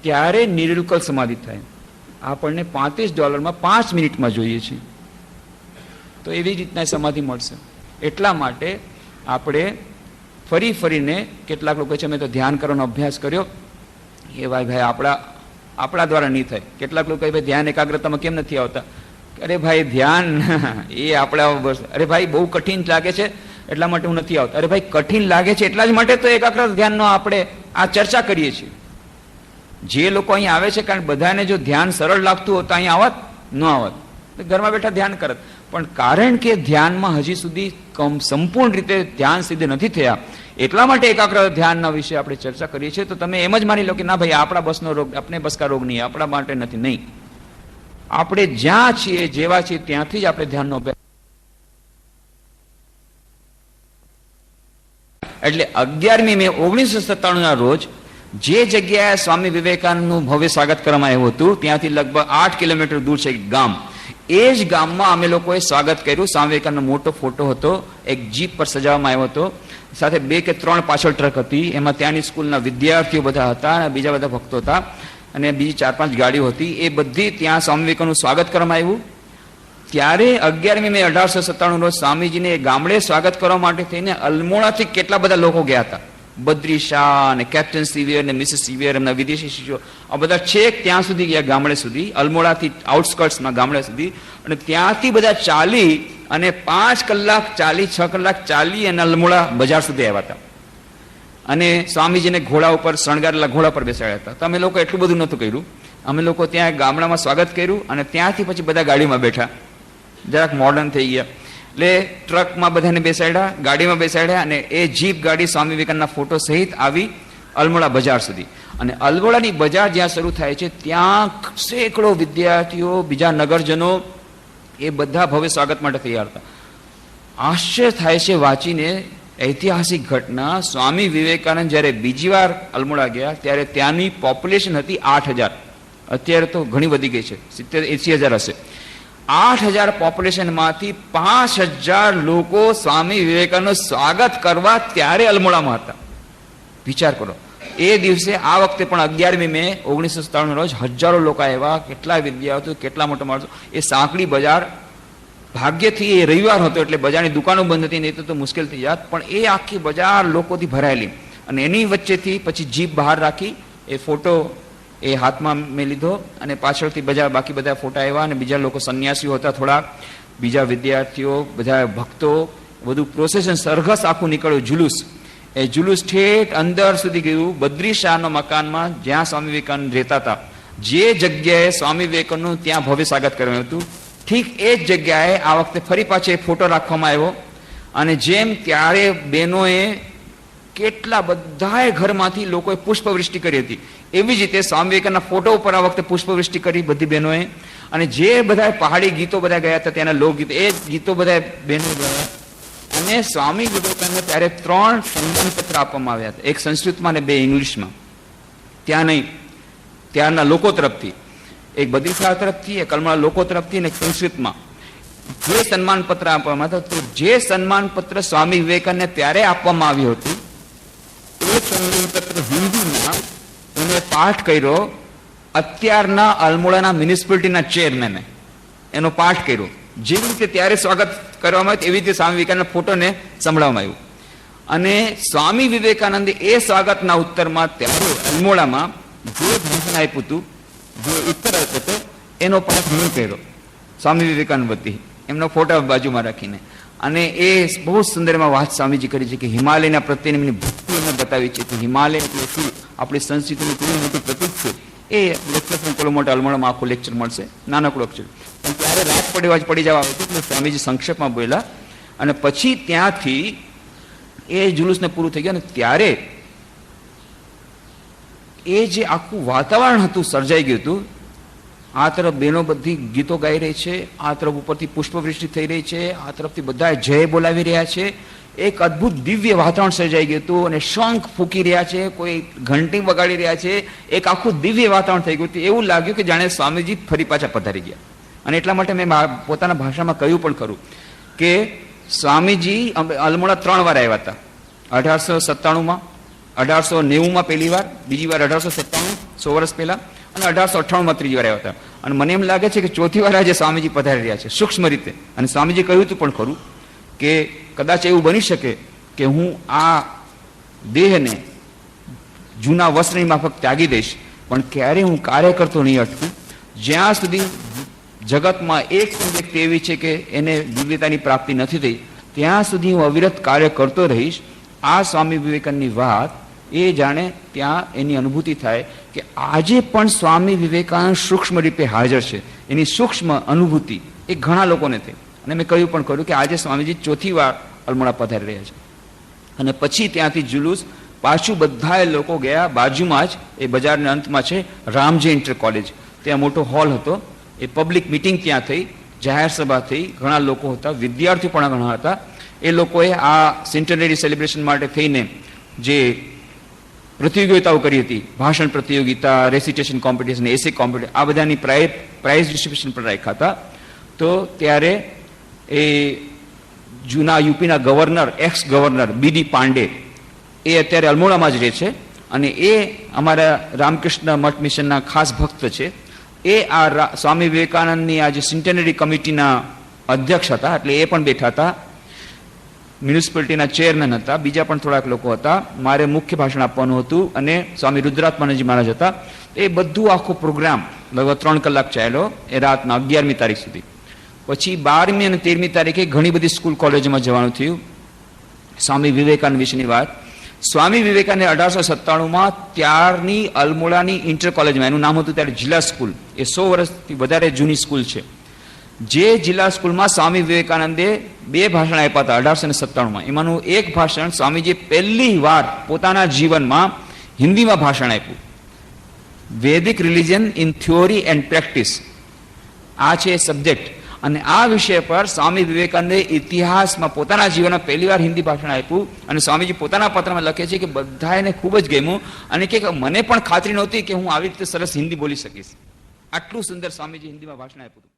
ત્યારે નિર્વિકલ્પ સમાધિ થાય. આપણને $35 5 મિનિટમાં જોઈએ છે. તો એવી રીતના સમાધિ મળશે. એટલા માટે આપણે ફરી ફરીને, કેટલાક લોકો છે અમે તો ધ્યાન કરવાનો અભ્યાસ કર્યો, એ ભાઈ આપણા દ્વારા નહીં થાય. કેટલાક લોકો ભાઈ ધ્યાન એકાગ્રતામાં કેમ નથી આવતા? અરે ભાઈ ધ્યાન એ આપણા, અરે ભાઈ બહુ કઠિન લાગે છે એટલા માટે હું નથી આવતો. અરે ભાઈ કઠિન લાગે છે એટલા જ માટે તો એકાગ્રતા ધ્યાનનો આપણે આ ચર્ચા કરીએ છીએ. જે લોકો અહીં આવે છે, કારણ બધાને જો ધ્યાન સરળ લાગતું હોત તો અહીં આવત ન આવત, ઘરમાં બેઠા ધ્યાન કરત. પણ કારણ કે ધ્યાનમાં હજી સુધી સંપૂર્ણ રીતે ધ્યાન સિદ્ધ નથી થયા, એટલા માટે એકાગ્ર ધ્યાનના વિશે આપણે ચર્ચા કરીએ છીએ. તો તમે એમ જ માની લો કે ના ભાઈ આપણા બસનો રોગ, આપણે બસકા રોગ નહીં, આપણા માટે નથી. નહીં, આપણે જ્યાં છીએ, જેવા છીએ ત્યાંથી જ આપણે ધ્યાનનો અભ્યાસ. એટલે 11મી મે 1997 રોજ જે જગ્યાએ સ્વામી વિવેકાનંદનું ભવ્ય સ્વાગત કરવામાં આવ્યું હતું, ત્યાંથી લગભગ 8 કિલોમીટર દૂર છે એક ગામ. એ જ ગામમાં અમે લોકોએ સ્વાગત કર્યું. સ્વામી વિવેકાનંદનો મોટો ફોટો હતો, એક જીપ પર સજાવવામાં આવ્યો હતો, સાથે 2 કે 3 પાછળ ટ્રક હતી. એમાં ત્યાંની સ્કૂલના વિદ્યાર્થીઓ બધા હતા અને બીજા બધા ભક્તો હતા, અને બીજી 4-5 ગાડીઓ હતી. એ બધી ત્યાં સ્વામી વિવેકાનંદનું સ્વાગત કરવામાં આવ્યું. ત્યારે 11મી મે 1897 રોજ સ્વામીજીને ગામડે સ્વાગત કરવા માટે થઈને અલ્મોડાથી કેટલા બધા લોકો ગયા હતા. બદ્રી શાહ અને કેપ્ટન સિવિયર અને મિસિસ સિવિયર, એમના વિદેશી શિષ્યો, આ બધા છેક ત્યાં સુધી ગયા, ગામડે સુધી, અલ્મોડાથી આઉટસ્કર્ટ્સમાં ગામડે સુધી. અને ત્યાંથી બધા ચાલી અને 5 કલાક ચાલી, 6 કલાક ચાલી અને અલ્મોડા બજાર સુધી આવ્યા હતા. અને સ્વામીજીને ઘોડા ઉપર, શણગારેલા ઘોડા પર બેસાડ્યા હતા. તો અમે લોકો એટલું બધું નહોતું કર્યું. અમે લોકો ત્યાં ગામડામાં સ્વાગત કર્યું અને ત્યાંથી પછી બધા ગાડીમાં બેઠા, જરાક મોડર્ન થઈ ગયા. એટલે ટ્રકમાં બધાને બેસાડ્યા, ગાડીમાં બેસાડ્યા, અને એ જીપ ગાડી સ્વામી વિવેકાનંદના ફોટો સહિત આવી અલ્મોડા બજાર સુધી. અને અલ્મોડાની બજાર જ્યાં શરૂ થાય છે ત્યાં સેંકડો વિદ્યાર્થીઓ, બીજા નગરજનો, એ બધા ભવ્ય સ્વાગત માટે તૈયાર હતા. આશ્ચર્ય થાય છે વાંચીને ઐતિહાસિક ઘટના. સ્વામી વિવેકાનંદ જ્યારે બીજી વાર અલ્મોડા ગયા ત્યારે ત્યાંની પોપ્યુલેશન હતી 8,000. અત્યારે તો ઘણી વધી ગઈ છે, 70-80,000 હશે. 8,000 પોપ્યુલેશનમાંથી 5,000 લોકો સ્વામી વિવેકાનંદનું સ્વાગત કરવા ત્યારે અલ્મોડામાં હતા. વિચાર કરો. એ દિવસે આ વખતે પણ 11મી મે 1997 રોજ હજારો લોકો આવ્યા. કેટલા વિદ્યાર્થીઓ, કેટલા મોટા માણસો. એ સાંકડી બજાર, ભાગ્યથી એ રવિવાર હતો એટલે બજારની દુકાનો બંધ હતી, નહીં તો મુશ્કેલ થઈ જાત. પણ એ આખી બજાર લોકોથી ભરાયેલી. અને એની વચ્ચેથી પછી જીપ બહાર રાખી, એ ફોટો એ હાથમાં મેં લીધો, અને પાછળથી બાકી બધા ફોટા આવ્યા. અને બીજા લોકો સંન્યાસીઓ હતા, થોડાક બીજા વિદ્યાર્થીઓ, બધા ભક્તો, બધું પ્રોસેશન, સરઘસ આખું નીકળ્યું, જુલુસ. એ જુલુસ ઠેઠ અંદર સુધી ગયું, બદ્રી શાહના મકાનમાં, જ્યાં સ્વામી વિવેકાનંદ રહેતા હતા. જે જગ્યાએ સ્વામી વિવેકાનંદનું ત્યાં ભવ્ય સ્વાગત કર્યું હતું, ઠીક એ જ જગ્યાએ આ વખતે ફરી પાછો એક ફોટો રાખવામાં આવ્યો. અને જેમ ત્યારે બહેનોએ કેટલા બધાએ ઘરમાંથી લોકોએ પુષ્પવૃષ્ટિ કરી હતી, એવી જ રીતે સ્વામી વિવેકાનંદના ફોટો ઉપર આ વખતે પુષ્પવૃષ્ટિ કરી બધી બહેનોએ. અને જે બધા પહાડી ગીતો બધા ગયા હતા, ત્યાંના લોકગીતો, એ ગીતો બધા બહેનો ગયા. અને સ્વામી વિવેકાનંદને ત્યારે 3 સન્માનપત્ર આપવામાં આવ્યા હતા, એક સંસ્કૃતમાં અને 2 ઇંગ્લિશમાં. ત્યાં નહીં, ત્યારના લોકો તરફથી, એક બદ્રી સાહેબ તરફથી, એક અલમોડા લોકો તરફથી અને એક સંસ્કૃતમાં જે સન્માનપત્ર આપવામાં હતા. તો જે સન્માનપત્ર સ્વામી વિવેકાનંદને ત્યારે આપવામાં આવ્યું હતું, એ સન્માનપત્ર હિન્દીમાં એને પાઠ કર્યો અત્યારના અલમોડાના મ્યુનિસિપાલિટીના ચેરમેને એનો પાઠ કર્યો. જેવી રીતે ત્યારે સ્વાગત કરવામાં આવ્યું એવી રીતે સ્વામી વિવેકાનંદના ફોટોને સંભળાવવામાં આવ્યું. અને સ્વામી વિવેકાનંદે એ સ્વાગતના ઉત્તરમાં ત્યારે અલમોડામાં જે ભાષણ આપ્યું હતું, જે ઉત્તર આપ્યો હતો, એનો પાઠ હું કર્યો સ્વામી વિવેકાનંદ વતી, એમનો ફોટો બાજુમાં રાખીને. અને એ બહુ સુંદર એમાં વાત સ્વામીજી કરી છે કે હિમાલયના પ્રત્યેની એમની ભક્તિ એમને બતાવી છે કે હિમાલય એટલે શું, આપણી સંસ્કૃતિનું કેવું મોટું પ્રતીક છે. એ લેક્ચર પણ પેલો મોટા અલમોડામાં આખો લેક્ચર મળશે, નાનકડો લેક્ચર. પણ ત્યારે રાત પડી જવા આવ્યું એટલે સ્વામીજી સંક્ષેપમાં બોલ્યા. અને પછી ત્યાંથી એ જુલુસને પૂરું થઈ ગયું. અને ત્યારે એ જે આખું વાતાવરણ હતું સર્જાઈ ગયું હતું, આ તરફ બહેનો બધી ગીતો ગાઈ રહી છે, આ તરફ ઉપરથી પુષ્પવૃષ્ટિ થઈ રહી છે, આ તરફથી બધા જય બોલાવી રહ્યા છે. એક અદ્ભુત દિવ્ય વાતાવરણ સર્જાઈ ગયું હતું. અને શંખ ફૂંકી રહ્યા છે, કોઈ ઘંટી વગાડી રહ્યા છે, એક આખું દિવ્ય વાતાવરણ થઈ ગયું હતું. એવું લાગ્યું કે જાણે સ્વામીજી ફરી પાછા પધારી ગયા. અને એટલા માટે મેં પોતાના ભાષામાં કહ્યું પણ ખરું કે સ્વામીજી અલમોડા 3 વાર આવ્યા હતા. 1897માં, 1890માં પહેલી વાર, બીજી વાર 1897 100 વર્ષ પહેલા, અને 1898માં ત્રીજી વાર આવ્યા હતા. અને મને એમ લાગે છે કે ચોથી વાર આજે સ્વામીજી પધારી રહ્યા છે સૂક્ષ્મ રીતે. અને સ્વામીજી કહ્યું હતું પણ ખરું કે કદાચ એવું બની શકે કે હું આ દેહને જૂના વસ્ત્રની માફક ત્યાગી દઈશ, પણ ક્યારે હું કાર્ય કરતો નહીં અટકું. જ્યાં સુધી જગતમાં એક વ્યક્તિ એવી છે કે એને દિવ્યતાની પ્રાપ્તિ નથી થઈ, ત્યાં સુધી હું અવિરત કાર્ય કરતો રહીશ. આ સ્વામી વિવેકાનંદની વાત એ જાણે ત્યાં એની અનુભૂતિ થાય કે આજે પણ સ્વામી વિવેકાનંદ સૂક્ષ્મ રૂપે હાજર છે. એની સૂક્ષ્મ અનુભૂતિ એ ઘણા લોકોને થઈ. અને મેં કહ્યું પણ ખરું કે આજે સ્વામીજી ચોથી વાર અલમોડા પધારી રહ્યા છે. અને પછી ત્યાંથી જુલુસ પાછું બધા લોકો ગયા. બાજુમાં જ એ બજારના અંતમાં છે રામજી ઇન્ટર કોલેજ, ત્યાં મોટો હોલ હતો. એ પબ્લિક મિટિંગ ત્યાં થઈ, જાહેર સભા થઈ, ઘણા લોકો હતા, વિદ્યાર્થીઓ પણ ઘણા હતા. એ લોકોએ આ સેન્ટેનરી સેલિબ્રેશન માટે થઈને જે પ્રતિયોગિતાઓ કરી હતી, ભાષણ પ્રતિયોગિતા, રેસિટેશન કોમ્પિટિશન, એસે કોમ્પિટિશન, આ બધાની પ્રાઇઝ ડિસ્ટ્રીબ્યુશન પણ રાખ્યા હતા. તો ત્યારે એ જૂના યુપીના ગવર્નર, એક્સ ગવર્નર બીડી પાંડે, એ અત્યારે અલમોડામાં જ રહે છે. અને એ અમારા રામકૃષ્ણ મઠ મિશનના ખાસ ભક્ત છે. એ આ સ્વામી વિવેકાનંદની આ જે સેન્ટેનરી કમિટીના અધ્યક્ષ હતા, એટલે એ પણ બેઠા હતા. મ્યુનિસિપાલિટીના ચેરમેન હતા, બીજા પણ થોડાક લોકો હતા. મારે મુખ્ય ભાષણ આપવાનું હતું અને સ્વામી રુદ્રાત્માનંદજી મહારાજ હતા. એ બધું આખો પ્રોગ્રામ લગભગ 3 કલાક ચાલ્યો, એ રાતના 11મી તારીખ સુધી. પછી 12મી અને 13મી તારીખે ઘણી બધી સ્કૂલ કોલેજમાં જવાનું થયું. સ્વામી વિવેકાનંદ વિશેની વાત, સ્વામી વિવેકાનંદ 1897માં ત્યારની અલમોડાની ઇન્ટર કોલેજમાં, એનું નામ હતું ત્યારે જિલ્લા સ્કૂલ, એ 100 વર્ષથી વધારે જૂની સ્કૂલ છે. જે જિલ્લા સ્કૂલમાં સ્વામી વિવેકાનંદે 2 ભાષણ આપ્યા હતા 1897માં. એમાંનું એક ભાષણ સ્વામીજીએ પહેલી વાર પોતાના જીવનમાં હિન્દીમાં ભાષણ આપ્યું. Vedic religion in theory and practice, આ છે સબ્જેક્ટ. અને આ વિષય પર સ્વામી વિવેકાનંદે ઇતિહાસમાં પોતાના જીવનમાં પહેલી વાર હિન્દી ભાષણ આપ્યું. અને સ્વામીજી પોતાના પત્રમાં લખે છે કે બધાને ખૂબ જ ગમ્યું અને કે મને પણ ખાતરી નહોતી કે હું આવી રીતે સરસ હિન્દી બોલી શકીશ. આટલું સુંદર સ્વામીજી હિન્દીમાં ભાષણ આપ્યું હતું.